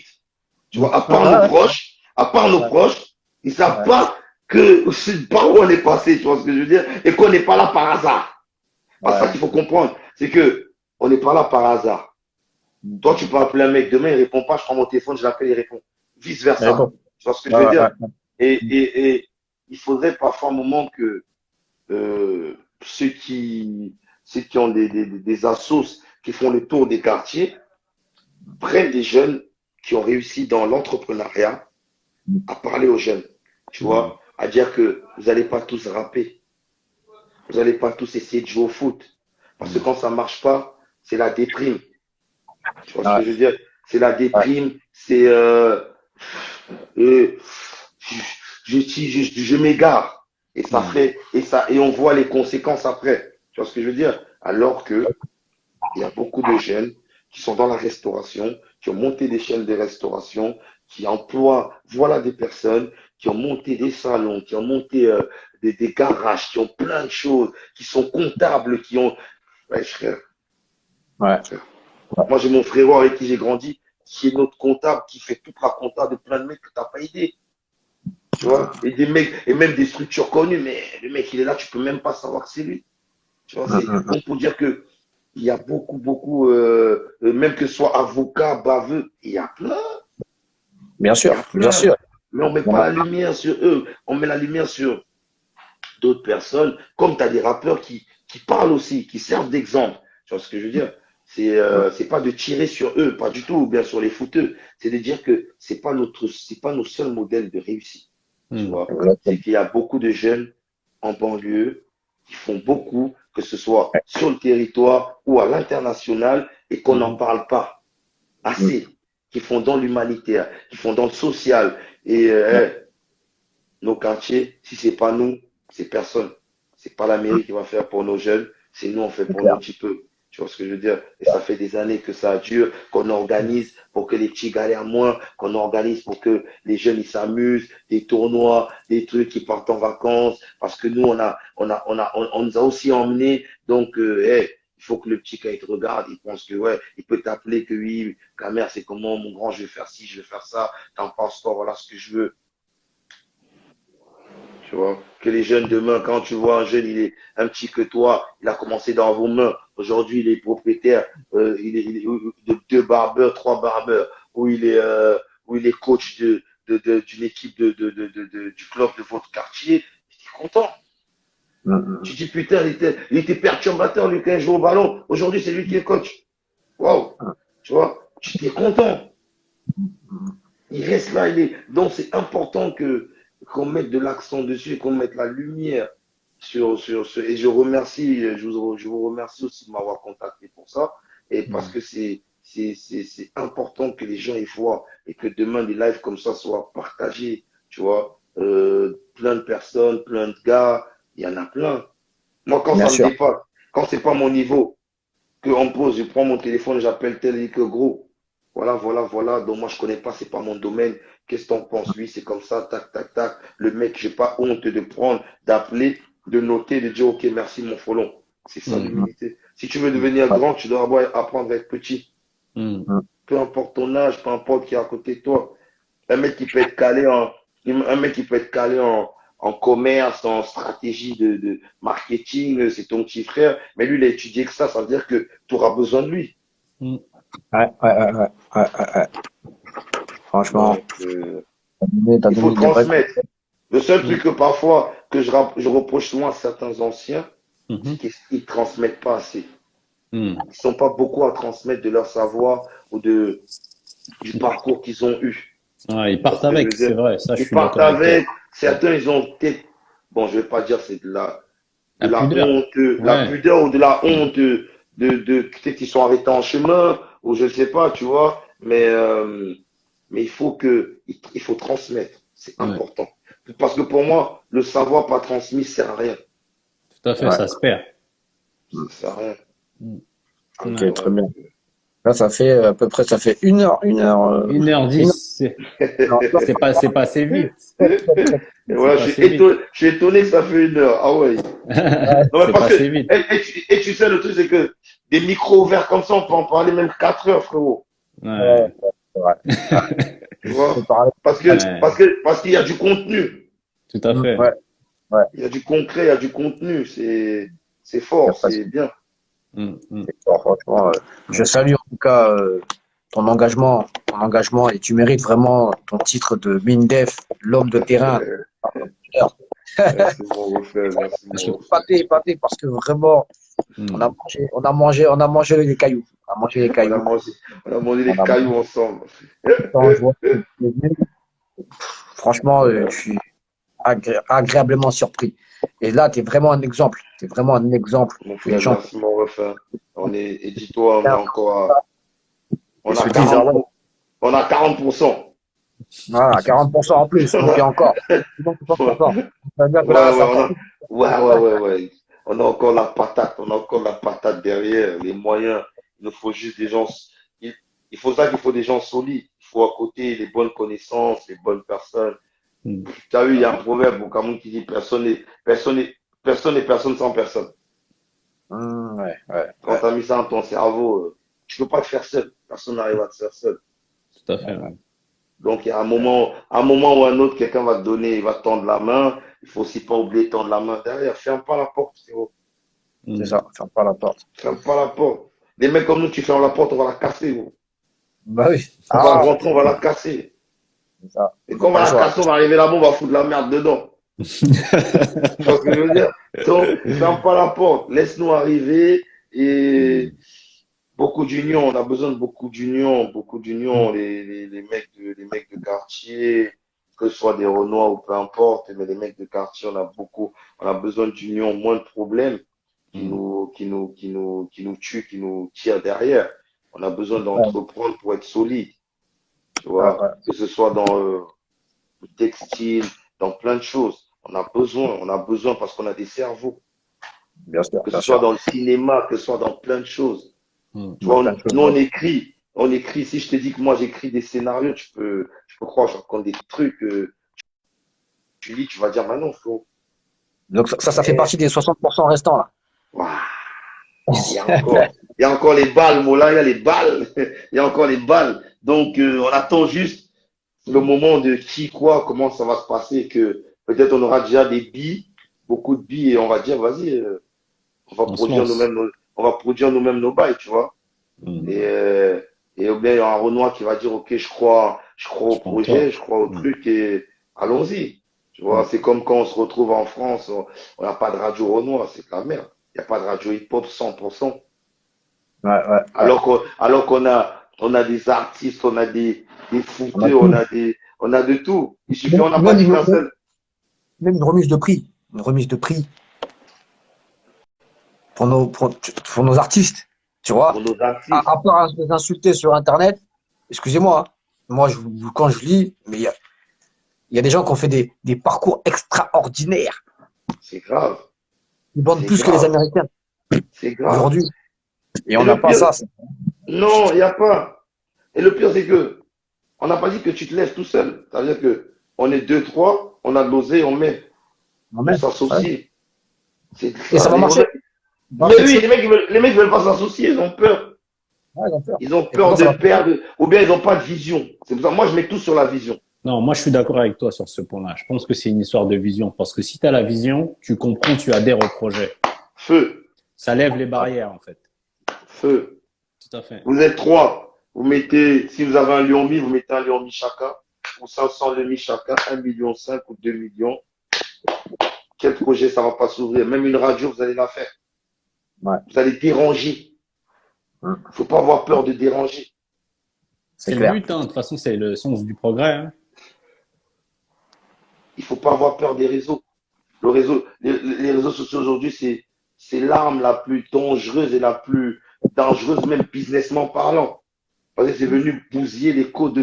Tu vois, à part nos proches, ils savent pas par où on est passé, tu vois ce que je veux dire, et qu'on n'est pas là par hasard. C'est ça qu'il faut comprendre. C'est que on n'est pas là par hasard. Toi, tu peux appeler un mec, demain, il répond pas, je prends mon téléphone, je l'appelle, il répond. Vice versa. Tu vois ce que je veux dire? Et il faudrait parfois un moment que ceux qui ont des assos qui font le tour des quartiers prennent des jeunes qui ont réussi dans l'entrepreneuriat à parler aux jeunes, tu vois, à dire que vous n'allez pas tous rapper, vous n'allez pas tous essayer de jouer au foot, parce que quand ça marche pas, c'est la déprime. Tu vois ce que je veux dire? C'est la déprime, c'est je m'égare et ça fait et on voit les conséquences après. Tu vois ce que je veux dire? Alors que il y a beaucoup de jeunes qui sont dans la restauration, qui ont monté des chaînes de restauration, qui emploient, voilà des personnes qui ont monté des salons, qui ont monté des garages, qui ont plein de choses, qui sont comptables, qui ont... Ouais, frère. Frère. Moi, j'ai mon frérot avec qui j'ai grandi, qui est notre comptable, qui fait toute la compta de plein de mecs que tu n'as pas aidé. Tu vois? Et des mecs, et même des structures connues, mais le mec, il est là, tu peux même pas savoir que c'est lui. Tu vois, c'est bon pour dire que il y a beaucoup, même que ce soit avocat, baveux, il y a plein.
Bien sûr.
Mais on met pas la lumière sur eux. On met la lumière sur d'autres personnes. Comme tu as des rappeurs qui parlent aussi, qui servent d'exemple. Tu vois ce que je veux dire? c'est pas de tirer sur eux, pas du tout, ou bien sur les footeux. C'est de dire que c'est pas nos seuls modèles de réussite. Tu
Hmm.
vois, c'est
Exactement.
qu'il y a beaucoup de jeunes en banlieue qui font beaucoup, que ce soit sur le territoire ou à l'international, et qu'on n'en
Mhm.
parle pas
Mm.
assez, qui font dans l'humanitaire, qui font dans le social. Et nos quartiers, si c'est pas nous, c'est personne. C'est pas la mairie qui va faire pour nos jeunes, c'est nous on fait
C'est
pour nos
clair.
petits peu. Tu vois ce que je veux dire? Et ça fait des années que ça dure, qu'on organise pour que les petits galèrent moins, qu'on organise pour que les jeunes ils s'amusent, des tournois, des trucs qui partent en vacances, parce que nous on nous a aussi emmenés. Donc il faut que le petit quand il te regarde, il pense que ouais, il peut t'appeler que oui, ta mère c'est comment, mon grand, je vais faire ci, je vais faire ça, t'en penses quoi, voilà ce que je veux. Tu vois, que les jeunes demain, quand tu vois un jeune, il est un petit que toi, il a commencé dans vos mains. Aujourd'hui, il est propriétaire, il est de deux barbeurs, trois barbeurs, où il est coach d'une équipe du club de votre quartier. Tu es content. Tu
Mm.
dis putain, il était perturbateur, lui, quand il joue au ballon. Aujourd'hui, c'est lui qui est coach. Waouh. Tu vois, tu es content. Il reste là, il est. Donc, c'est important qu'on mette de l'accent dessus, qu'on mette la lumière sur ce. Et je remercie, je vous remercie aussi de m'avoir contacté pour ça. Et parce
Hmm.
que c'est important que les gens y voient et que demain, des lives comme ça soient partagés. Tu vois, plein de personnes, plein de gars, il y en a plein. Moi, quand
Bien
ça me
sûr.
dépasse, quand c'est pas mon niveau, qu'on me pose, je prends mon téléphone, j'appelle tel et que gros. Voilà, voilà, voilà. Donc moi je connais pas, c'est pas mon domaine. Qu'est-ce que t'en penses? Oui, c'est comme ça, tac, tac, tac. Le mec, j'ai pas honte de prendre, d'appeler, de noter, de dire ok, merci mon frelon. C'est ça
Hmm.
Mm.
l'humilité. Si tu veux devenir
Ouais.
grand, tu dois d'abord apprendre à être petit.
Hmm.
Mm.
Peu importe ton âge, peu importe qui est à côté de toi. Un mec qui peut être un mec qui peut être calé en commerce, en stratégie de marketing, c'est ton petit frère. Mais lui, il a étudié que ça veut dire que tu auras besoin de lui.
Hmm.
Ouais, ouais, ouais, ouais, ouais, ouais, ouais. Franchement,
Donc,
t'as
il faut
donné des vrais
transmettre.
conseils.
Le seul
Hmm.
truc que parfois je reproche souvent à certains anciens, c'est
Mhm.
qu'ils ne transmettent pas assez.
Hmm.
Ils sont pas beaucoup à transmettre de leur savoir ou du parcours qu'ils ont eu.
Ouais, ils
Tu vois
partent
ce que je
avec,
veux
c'est
dire?
vrai, ça je
Ils
suis
partent
d'accord avec toi.
avec, certains ils ont peut-être, bon je vais pas dire c'est de
La
la
pudeur.
honte, la
Ouais.
pudeur ou de la honte peut-être qu'ils sont arrêtés en chemin ou je ne sais pas, tu vois. Mais il faut transmettre, c'est
Ouais.
important. Parce que pour moi, le savoir pas transmis sert à rien.
Tout à fait,
Ouais.
ça se perd.
Mm.
Ça sert à rien.
Hmm. Ouais.
Ok, très
Donc,
bien. Là, ça fait à peu près, ça fait
Une heure
une heure.
10,
Non, top,
c'est passé vite.
top, top, top.
et
C'est
voilà,
passé vite.
je suis étonné que ça fait 1 heure. Ah ouais. Non, mais
C'est
parce que,
passé vite.
et tu sais, le truc, c'est que des micros ouverts comme ça, on peut en parler même 4 heures, frérot.
Ouais,
Ouais.
c'est vrai. Ouais.
Tu
On peut
vois?
parler.
Ouais.
Parce qu'il y a du contenu.
Tout à
Mm.
fait.
Ouais, ouais.
Il y a du concret, il y a du contenu. C'est
Y a
fort,
pas de
c'est bien.
Hmm. Hmm.
souci. Bon, franchement, je
Ouais.
salue en tout cas ton engagement, et tu mérites vraiment ton titre de MINDEF, l'homme de terrain.
Merci, mon refrain. Merci,
Je suis
mon refrain.
épaté, épaté, parce que vraiment,
Hmm.
on a mangé les cailloux. On a mangé les
On a
cailloux.
mangé, on a mangé
On
les
a
cailloux ensemble.
Quand je vois que tu es venu, franchement, je suis agréablement surpris. Et là, tu es vraiment un exemple. Tu es vraiment un exemple
Mon
où les
frère,
gens
merci, mon refrain. Et dis-toi, on est encore
et
on a
se disent, ah
40
ouais,
on a 40%.
voilà, 40% en plus,
On
donc il y a
a-
encore. Donc, 60%.
ouais,
Ça veut dire que
ouais,
là, ça
on
part.
a, ouais. On a encore la patate, on a encore la patate derrière, les moyens. Il nous faut juste des gens, il, il faut ça qu'il faut des gens solides. Il faut à côté les bonnes connaissances, les bonnes personnes.
Hmm.
Tu as vu, il y a un proverbe au Cameroun qui dit personne n'est personne sans personne.
Ouais, ouais,
Quand
ouais.
tu as mis ça dans ton cerveau, tu peux pas te faire seul. Personne n'arrive à te faire seul.
Tout à fait. Ouais.
Donc, il y a un moment ou un autre, quelqu'un va te donner, il va te tendre la main. Il faut aussi pas oublier de tendre la main derrière. Ferme pas la porte, frérot.
C'est
Hmm.
ça, ferme pas la porte.
Ferme pas la porte. Des mecs comme nous, tu fermes la porte, on va la casser, gros.
Bah oui.
On va
Ah,
rentrer, on va la casser.
c'est ça.
Et
On n'a
quand on
pas
va
le
la
choix.
casser, on va arriver là-bas, on va foutre de la merde dedans. Tu vois ce que je veux dire? Donc, ferme pas la porte. Laisse-nous arriver et beaucoup d'union. On a besoin de beaucoup
Mm.
d'union. Les mecs de quartier, que ce soit des Renois ou peu importe, mais les mecs de quartier, on a besoin d'union, moins de problèmes
Mm.
qui nous tuent, qui nous tirent derrière. On a besoin
Ouais,
d'entreprendre pour être solide, tu
ouais,
vois,
ouais.
que ce soit dans le textile, dans plein de choses. On a besoin parce qu'on a des cerveaux,
Bien sûr,
que ce
bien
soit
sûr.
dans le cinéma, que ce soit dans plein de choses.
Mm.
Tu
Ouais,
vois,
plein de choses.
nous
Ouais.
on écrit. Si je te dis que moi j'écris des scénarios, tu peux croire, je raconte des trucs, tu lis, tu vas dire, maintenant, faut.
Donc ça fait
Mais,
partie des 60% restants là.
waouh, il y a encore les balles, Mola, il y a les balles, il y a encore les balles. Donc, on attend juste le moment de qui, quoi, comment ça va se passer, que peut-être on aura déjà des billes, beaucoup de billes, et on va dire, vas-y,
On se lance.
on va produire nous-mêmes nos bails, tu vois.
Mm.
Et, ou bien il y a un Renoir qui va dire, ok, je crois au
Je prends toi.
projet, je crois au
Mm.
truc et allons-y. Tu vois,
Mm.
c'est comme quand on se retrouve en France, on n'a pas de radio Renoir, c'est de la merde. Il n'y a pas de radio hip-hop 100%.
Ouais, ouais, ouais.
On a des artistes, on a des
On a
footeux,
tout.
on a de tout. Il suffit,
Même,
on n'a pas
même
dit
une,
qu'un seul
même une remise de prix. Une remise de prix pour nos artistes. Tu
pour
vois?
nos artistes.
À part les insulter sur Internet, excusez-moi, hein, moi, quand je lis, mais il y a des gens qui ont fait des parcours extraordinaires.
C'est grave,
Ils vendent
c'est
plus que les
grave,
Américains
c'est grave.
aujourd'hui. Et
Et
on n'a
le
pas
pire,
ça.
non, il n'y a pas. Et le pire, c'est que on n'a pas dit que tu te lèves tout seul. C'est-à-dire que on est deux, trois, on a de l'osé,
Non,
on
mais, ouais.
s'associe. C'est
Et ça
ça.
va marcher. Ça va
Mais
marcher
oui,
dessus.
les mecs veulent pas s'associer, ils ont peur.
Ouais, ils ont peur.
Ils ont
Et pourtant,
peur
ça
de
va faire.
perdre, ou bien ils n'ont pas de vision. C'est pour ça, moi je mets tout sur la vision.
Non, moi je suis d'accord avec toi sur ce point-là. Je pense que c'est une histoire de vision. Parce que si tu as la vision, tu comprends, tu adhères au projet.
Feu,
Ça lève les barrières, en fait.
feu.
Tout à fait.
Vous êtes trois. Vous mettez, si vous avez un lion mi, vous mettez un lion mi chacun, ou 500 lions mi chacun, 1,5 million ou 2 millions. Quel projet ça va pas s'ouvrir? Même une radio, vous allez la faire.
Ouais.
Vous allez déranger.
Hum.
Faut pas avoir peur de déranger.
C'est
C'est le
clair.
but, hein. De toute façon, c'est le sens du progrès, hein.
Il faut pas avoir peur des réseaux. Les réseaux sociaux aujourd'hui, c'est l'arme la plus dangereuse et la plus dangereuse, même businessment parlant. Parce que c'est venu bousiller les codes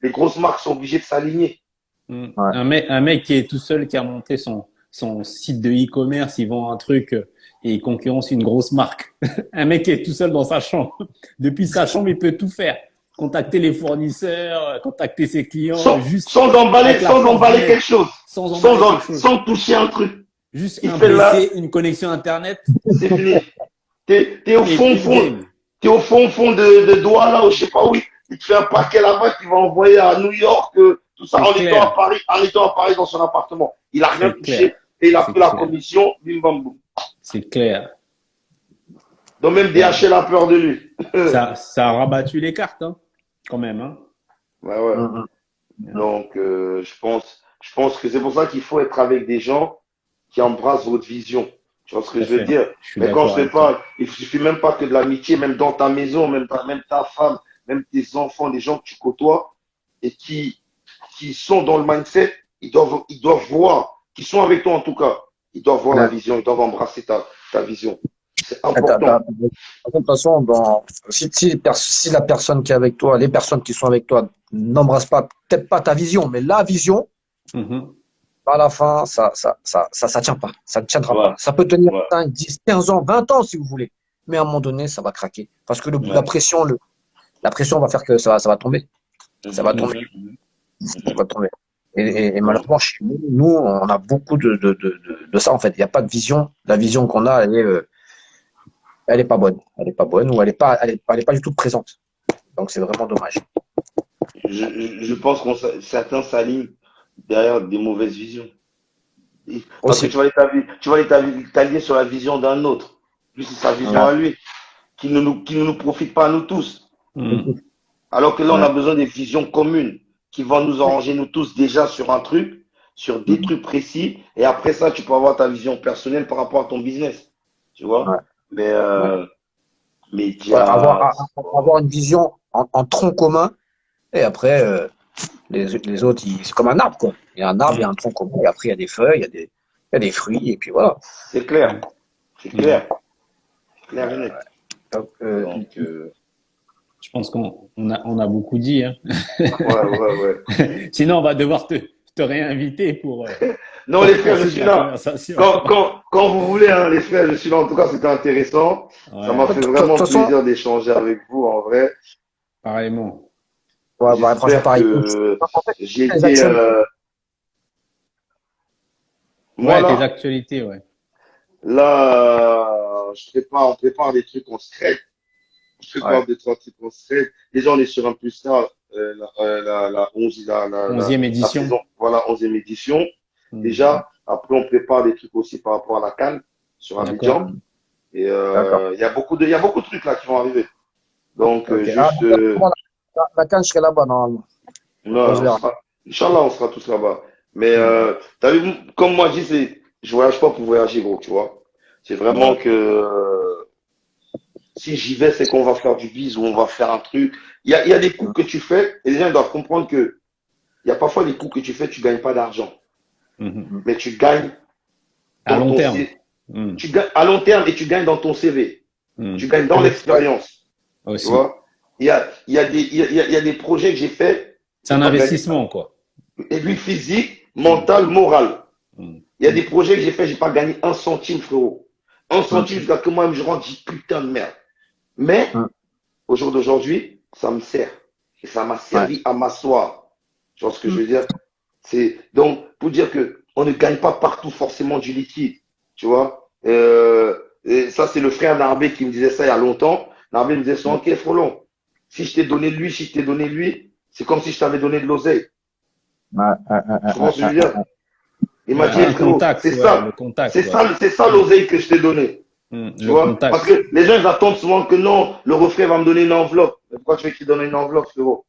les grosses marques sont obligées de s'aligner.
Mm.
Ouais.
Un mec qui est tout seul, qui a monté son site de e-commerce, il vend un truc et il concurrence une grosse marque. Un mec qui est tout seul dans sa chambre. Depuis sa chambre, il peut tout faire. Contacter les fournisseurs, contacter ses clients, juste avec la
Sans
force du
emballer quelque
net,
chose,
sans emballer quelque chose.
sans toucher un truc.
Juste
Il
un
fait là,
PC, une connexion Internet
c'est fini. T'es au
et
fond,
puis game.
t'es au fond de Douala là, ou je sais pas où. Il te fait un paquet là-bas qu'il va envoyer à New York, tout ça,
C'est clair,
en étant à Paris dans son appartement. Il a rien
c'est
touché
clair,
et il a
c'est
pris la
clair,
commission, bim bam boum.
c'est clair.
Donc même
Ouais.
DHL a peur de lui.
Ça a rabattu les cartes, hein, quand même, hein.
Ouais, ouais.
Hum, hum.
Donc, je pense que c'est pour ça qu'il faut être avec des gens qui embrassent votre vision. Tu vois ce que
Tout à
je veux
fait.
dire?
Je suis
Mais quand je
d'accord
te
avec toi.
parle, il suffit même pas que de l'amitié, même dans ta maison, même ta femme, même tes enfants, des gens que tu côtoies et qui sont dans le mindset, ils doivent voir, qui sont avec toi en tout cas, ils doivent voir la
Ouais.
vision, ils doivent embrasser ta vision. C'est
Ah,
important.
de toute façon, si la personne qui est avec toi, les personnes qui sont avec toi n'embrassent pas, peut-être pas ta vision, mais la vision,
Mhm.
à la fin, ça tient pas. Ça ne tiendra
Ouais,
pas. Ça peut tenir
ouais,
5, 10, 15 ans, 20 ans si vous voulez. Mais à un moment donné, ça va craquer. Parce que
ouais.
la pression va faire que ça va tomber. Ça va
Mhm,
tomber.
mhm,
Ça
mhm.
va tomber. Et
Ouais.
malheureusement, chez nous, on a beaucoup de ça, en fait. Il n'y a pas de vision. La vision qu'on a, elle est pas bonne. Elle est pas bonne ou elle est pas du tout présente. Donc, c'est vraiment dommage.
Je pense certains s'alignent derrière des mauvaises visions. Parce que
Aussi.
tu vas t'allier sur la vision d'un autre. Lui, c'est sa vision
Ouais.
à lui, qui ne nous profite pas à nous tous.
Mhm.
Alors que là, on
Ouais.
a besoin des visions communes qui vont nous arranger nous tous déjà sur un truc, sur des trucs précis. Et après ça, tu peux avoir ta vision personnelle par rapport à ton business. Tu
Ouais.
vois? Mais
Ouais.
Ouais,
médias.
avoir une vision en tronc commun. Et après, les autres, c'est comme un arbre, quoi. Il y a un arbre, il y a
Mm.
un tronc commun. Et après, il y a des feuilles, il y a des fruits. Et puis voilà.
C'est clair, c'est
Mm.
clair et net.
Donc,
Donc,
Je pense qu'on a beaucoup dit, hein.
ouais, ouais, ouais.
Sinon, on va devoir te réinviter
Non,
pour
les
la
frères, je
poursuite de
suis
la
là.
conversation.
Quand vous voulez, hein, les frères, je suis là. En tout cas, c'était intéressant. Ça m'a
Ouais,
fait
de toute
vraiment
façon,
plaisir d'échanger avec vous, en vrai.
pareillement.
ouais, bah, franchement,
J'espère
pareil.
que
En fait,
j'ai
les
été,
actualités.
Ouais, tes
voilà.
actualités, ouais.
Là, on prépare des trucs en secret. On
Ouais,
prépare des trucs en secret. Déjà, on est sur un plus tard, la 11,
Onzième
la
édition.
saison, voilà, 11e édition.
Mm.
Déjà, après, on prépare des trucs aussi par rapport à la CAN sur
D'accord.
Abidjan. Et
d'accord.
il y a beaucoup de trucs là qui vont arriver. Donc,
Ok. Ah,
juste,
la canne, je serai là-bas, normalement. On se
non,
verra.
Inch'Allah, on sera tous là-bas. Mais,
Hmm.
t'as vu, comme moi, je dis, je voyage pas pour voyager, gros, tu vois. C'est vraiment
Ouais.
que, si j'y vais, c'est qu'on va faire du bise ou on va faire un truc. Il y a des coups que tu fais et les gens doivent comprendre que il y a parfois des coups que tu fais, tu gagnes pas d'argent.
Mhm.
Mais tu gagnes
À
dans
long
ton
terme.
CV.
Mm.
Tu gagnes à long terme et tu gagnes dans ton CV.
Mm.
Tu gagnes dans
Ouais.
l'expérience. Tu
Aussi.
vois? Il y a des projets que j'ai faits,
C'est
j'ai
un
pas gagné.
investissement, quoi.
Et puis physique,
Mm.
mental, moral.
Mm.
Il y a des projets que j'ai faits, j'ai pas gagné un centime, frérot. Un
Hmm.
centime jusqu'à que moi-même je rentre, dis putain de merde. Mais,
Hmm.
au jour d'aujourd'hui, ça me sert. Et ça m'a
Ouais.
servi à m'asseoir. Tu vois ce que
Hmm.
je veux dire? C'est donc pour dire que on ne gagne pas partout forcément du liquide. Tu vois? Et ça, c'est le frère Narbé qui me disait ça il y a longtemps. Narbé me disait souvent, ok, Frolon, si je t'ai donné lui, si je t'ai donné lui, c'est comme si je t'avais donné de l'oseille.
Ouais, ouais, ouais,
Tu comprends ce que je veux
ouais,
dire? Il m'a dit,
Ouais,
eh,
le
frérot,
contact, ouais, le contact, ouais.
c'est ça
Mm.
l'oseille que je t'ai donné.
Mm.
Tu
Le
vois? Parce
contact.
que les gens, ils attendent souvent que non, le refrain va me donner une enveloppe. Mais pourquoi tu veux qu'il donne une enveloppe, frérot?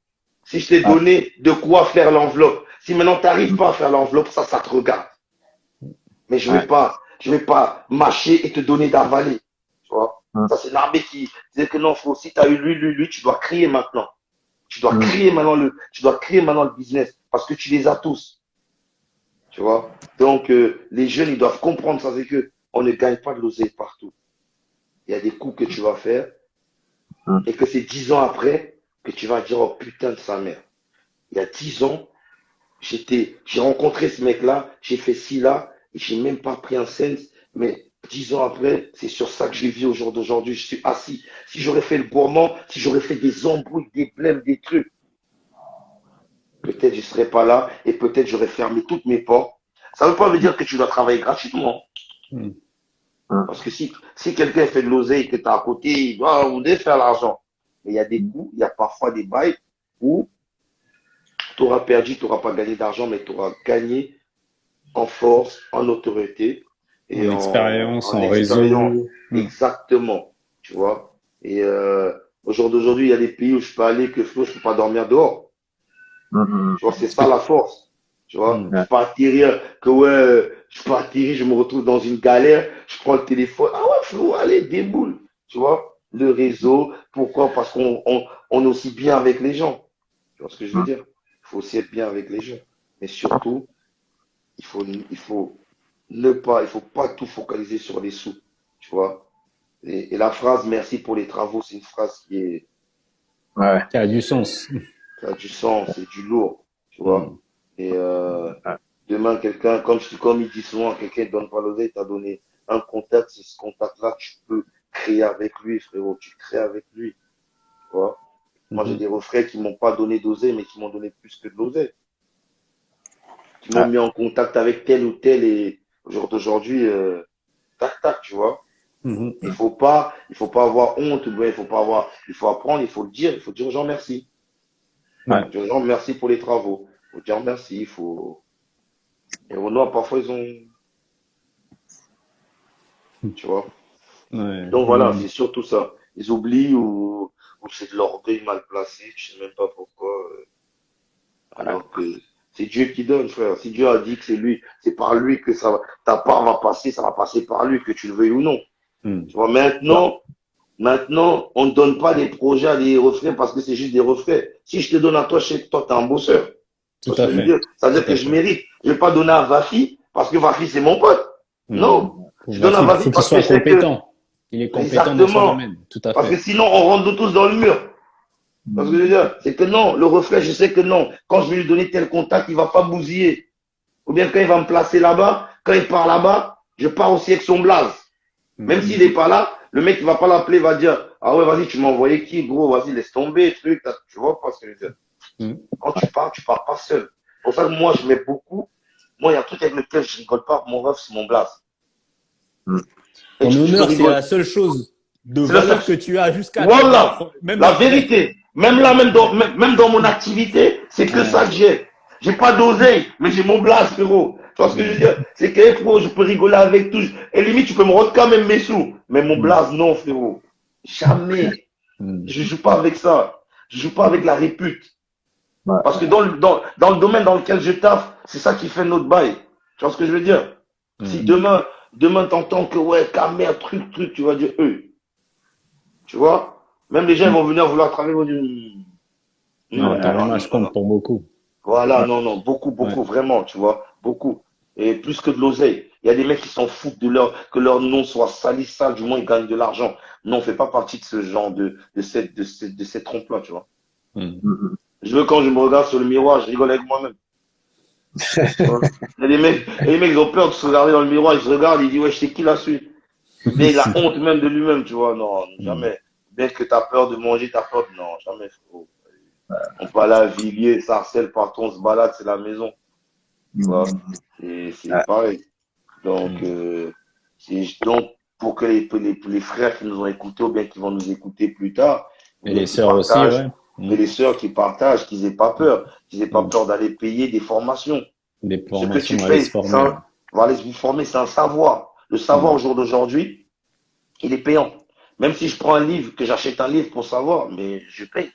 Si je t'ai
ouais.
donné de quoi faire l'enveloppe, si maintenant tu n'arrives
Hmm.
pas à faire l'enveloppe, ça te regarde. Mais
Ouais.
je vais pas mâcher et te donner d'avaler. Tu vois?
Hmm.
Ça, c'est l'armée qui disait que non, faut, si tu as eu lui, tu dois crier maintenant.
Hmm.
Tu dois crier maintenant le business parce que tu les as tous. Tu vois? Donc, les jeunes, ils doivent comprendre ça, c'est que on ne gagne pas de l'oseille partout. Il y a des coups que tu vas faire
Hmm.
et que c'est 10 ans après que tu vas dire, oh putain de sa mère. Il y a 10 ans, j'ai rencontré ce mec-là, j'ai fait ci là, et j'ai même pas pris un cent, mais 10 ans après, c'est sur ça que je vis au jour d'aujourd'hui. Je suis assis. Si j'aurais fait le gourmand, si j'aurais fait des embrouilles, des blèmes, des trucs, peut-être je serais pas là et peut-être j'aurais fermé toutes mes portes. Ça veut pas me dire que tu dois travailler gratuitement.
Mm.
Hmm.
Parce que si quelqu'un fait de l'oseille et que tu as à côté, il doit vous faire l'argent. Mais il y a des coups, il y a parfois des bails où tu auras perdu, tu n'auras pas gagné d'argent, mais tu auras gagné en force, en autorité et
En expérience,
en
en
expérience.
réseau. Mm.
Exactement. Tu vois. Et au jour d'aujourd'hui, il y a des pays où je peux aller que Flo, je peux pas dormir dehors.
Hmm.
Tu vois, c'est
Parce
ça
que-
la force. Tu vois.
Mm.
Je peux atterrir, je peux atterrir, je me retrouve dans une galère, je prends le téléphone. Ah ouais, Flo, allez, déboule. Tu vois. Le réseau. Pourquoi? Parce on est aussi bien avec les gens. Tu vois ce que je veux
Hmm.
dire? Il faut aussi être bien avec les gens. Mais surtout, il faut il faut pas tout focaliser sur les sous, tu vois. Et la phrase merci pour les travaux, c'est une phrase
Ouais.
Qui a du sens.
qui a du sens, c'est du lourd, tu vois.
Mm.
Et
Ouais.
demain, quelqu'un, comme il dit souvent, quelqu'un ne donne pas l'oseille, t'a donné un contact, c'est ce contact-là, tu peux créer avec lui, frérot, tu crées avec lui, tu vois. Moi, j'ai
Mhm.
des refrains qui m'ont pas donné d'oseille, mais qui m'ont donné plus que de l'oseille, qui m'ont
Ouais.
mis en contact avec tel ou tel et au jour d'aujourd'hui, tac, tac, tu vois.
Mhm.
Il faut pas avoir honte, ou bien il faut apprendre, il faut dire aux gens merci.
Ouais.
Ouais.
Dire aux gens merci pour les travaux. Il faut dire merci, et Renoir, parfois, tu vois.
Ouais.
Donc voilà,
Mm.
c'est surtout ça. Ils oublient ou c'est de l'orgueil mal placé, tu sais même pas pourquoi, alors que c'est Dieu qui donne, frère. Si Dieu a dit que c'est lui, c'est par lui que ta part va passer, ça va passer par lui, que tu le veuilles ou non.
Mm.
Tu vois, maintenant, Maintenant, on ne donne pas des projets à des refrains parce que c'est juste des refrains. Si je te donne à toi, je sais que toi, tu es un bosseur.
Tout
Tu vois ce
à
que je veux
fait.
dire? Ça veut dire
Tout
que
à
je
fait.
mérite. Je ne vais pas donner à Vafi parce que Vafi, c'est mon pote.
Hmm.
Non.
Faut,
Je donne à
faut
Vafi
qu'il
parce que
soit
je sais que,
compétent. Il est compétent dans son
exactement.
domaine. Tout à
Parce que
fait.
sinon, on rentre tous dans le mur. Parce que je veux dire, c'est que non, le refrain, je sais que non. Quand je vais lui donner tel contact, il va pas bousiller. Ou bien quand il va me placer là-bas, quand il part là-bas, je pars aussi avec son blaze. Même
Hmm.
s'il n'est pas là, le mec, il va pas l'appeler, il va dire, ah ouais, vas-y, tu m'as envoyé qui, gros, vas-y, laisse tomber, truc, tu vois pas ce que je veux dire.
Hmm.
Quand tu pars pas seul. Pour ça que moi, je mets beaucoup. Moi, il y a un truc avec lequel je rigole pas, mon ref, c'est mon blaze. Et
Ton
je peux
honneur, c'est
rigoler.
la seule chose de
C'est la seule.
valeur que tu as jusqu'à
Voilà,
maintenant. Même
la
après.
vérité. Même là, même dans mon activité, c'est que
Ouais.
ça que j'ai. J'ai pas d'oseille, mais j'ai mon blase, frérot. Tu vois ce que je veux
Hmm.
dire? C'est que, frérot, je peux rigoler avec tout. Et limite, tu peux me rendre quand même mes sous. Mais mon
Hmm.
blase, non, frérot. Jamais.
Hmm.
Je joue pas avec ça. Je joue pas avec la répute.
Ouais.
Parce que dans le domaine dans lequel je taffe, c'est ça qui fait notre bail. Tu vois ce que je veux dire? Si
Hmm.
demain t'entends que, ouais, caméra, truc, tu vas dire, eux. Tu vois? Même les gens ils vont venir vouloir travailler, ils vont dire,
Non, ton
non,
image compte pour beaucoup.
voilà,
Ouais.
non, beaucoup,
Ouais.
vraiment, tu vois, beaucoup. Et plus que de l'oseille. Il y a des mecs qui s'en foutent que leur nom soit sali, sale, du moins ils gagnent de l'argent. Non, on fait pas partie de ce genre de cette trompe-là, tu vois.
Hmm.
Je veux quand je me regarde sur le miroir, je rigole avec moi-même. Tu vois. Il y a des mecs, ils ont peur de se regarder dans le miroir, ils se regardent, ils disent, ouais, je sais qui la suit. Bien, il a honte même de lui-même, tu vois. Non,
Hmm.
jamais. Bien que tu as peur de manger, t'as peur de... Non, jamais, frérot. On peut aller à Villiers, Sarcelles, partout, on se balade, c'est la maison. Tu vois. C'est
Ouais.
pareil. Donc,
Hmm.
donc, pour que les frères qui nous ont écoutés ou bien qui vont nous écouter plus tard, ou
Et
bien
les
qui
sœurs aussi,
partagent,
ouais. Hmm.
et les sœurs qui partagent, qu'ils aient pas peur, qu'ils aient pas
Hmm.
peur d'aller payer des formations.
Des
Ce que tu
formations, aller se
payes,
former. Ouais.
va aller se former, c'est un savoir. Le savoir
Hmm.
au jour d'aujourd'hui, il est payant. Même si je prends un livre, que j'achète un livre pour savoir, mais je paye.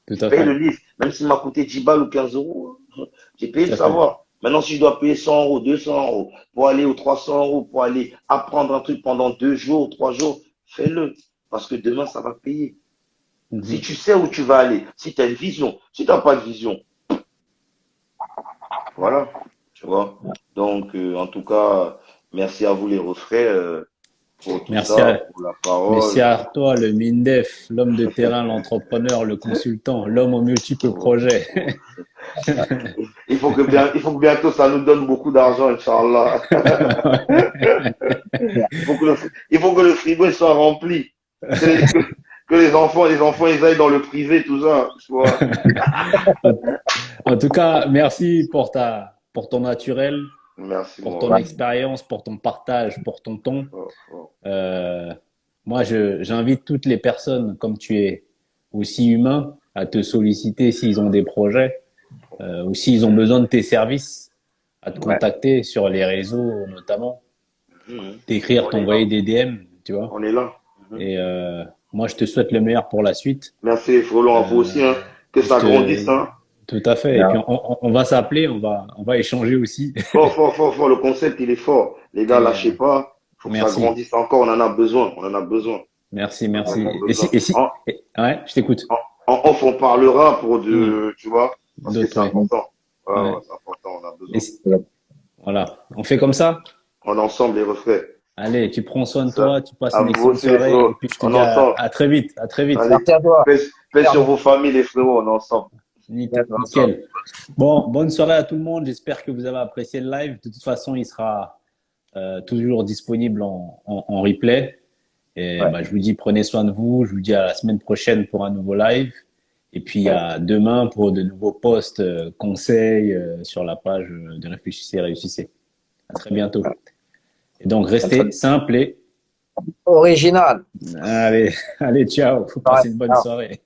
Tout
Je
à
paye le
fait.
livre. Même s'il m'a coûté 10 balles ou 15 euros, j'ai payé
Tout
le
à fait.
savoir. Maintenant, si je dois payer 100 euros, 200 euros pour aller aux 300 euros, pour aller apprendre un truc pendant 2 jours, 3 jours, fais-le. Parce que demain, ça va payer. Si
Mhm.
tu sais où tu vas aller, si tu as une vision, si tu n'as pas de vision, voilà. Tu vois. Donc, en tout cas, merci à vous les refrains pour tout
Merci
ça,
à,
pour la
merci
parole.
à toi, le MINDEF, l'homme de terrain, l'entrepreneur, le consultant, l'homme aux multiples projets.
Il faut que bientôt ça nous donne beaucoup d'argent, Inch'Allah. Il faut que le frigo soit rempli. Que les, que, que les enfants, ils aillent dans le privé, tout ça. Tu vois.
En tout cas, merci pour ton naturel,
Merci,
pour
mon
ton
ref.
expérience, pour ton partage, pour ton ton.
Fort, fort.
Euh, moi, j'invite toutes les personnes, comme tu es aussi humain, à te solliciter s'ils ont des projets, ou s'ils ont besoin de tes services, à te
Ouais.
contacter sur les réseaux notamment,
Mhm.
t'écrire,
On est là.
t'envoyer des DM, tu vois.
On est là. Mhm.
Et moi, je te souhaite le meilleur pour la suite.
Merci, Frollo, à vous aussi, hein. Que
Je
ça grandisse,
te,
hein.
tout à fait. Et puis
Bien.
on va s'appeler, on va échanger aussi.
Fort, fort, fort, fort. Le concept, il est fort. Les gars,
Et
lâchez pas. Faut que ça
merci,
grandisse encore. On en a besoin. On en a besoin.
merci,
On en a
merci.
vraiment besoin.
Ouais, je t'écoute.
En off, on parlera
Hmm.
tu vois, parce que
D'autres,
c'est
ouais,
important. Ouais,
ouais.
ouais, c'est important. On a
Et
besoin.
voilà, on fait comme ça.
On est ensemble, les refrains.
Allez, tu prends soin de
Ça.
toi, tu passes
À
une
vous
excellente
aussi, les
soirée. Et
frérots.
puis je te
On est
dis
ensemble.
à très vite, à très vite.
Allez.
Merci à toi.
Paix sur
Pardon.
vos familles, les frérots. On est ensemble.
Bientôt ensemble.
Nickel. Bon, bonne soirée à tout le monde. J'espère que vous avez apprécié le live. De toute façon, il sera toujours disponible en replay. Et
Ouais.
bah, je vous dis, prenez soin de vous. Je vous dis à la semaine prochaine pour un nouveau live. Et puis à demain pour de nouveaux posts, conseils sur la page de Réfléchissez et Réussissez. À très bientôt. Et donc, restez simple et
Original.
allez, allez, ciao. Faut
Ouais.
passer une bonne soirée.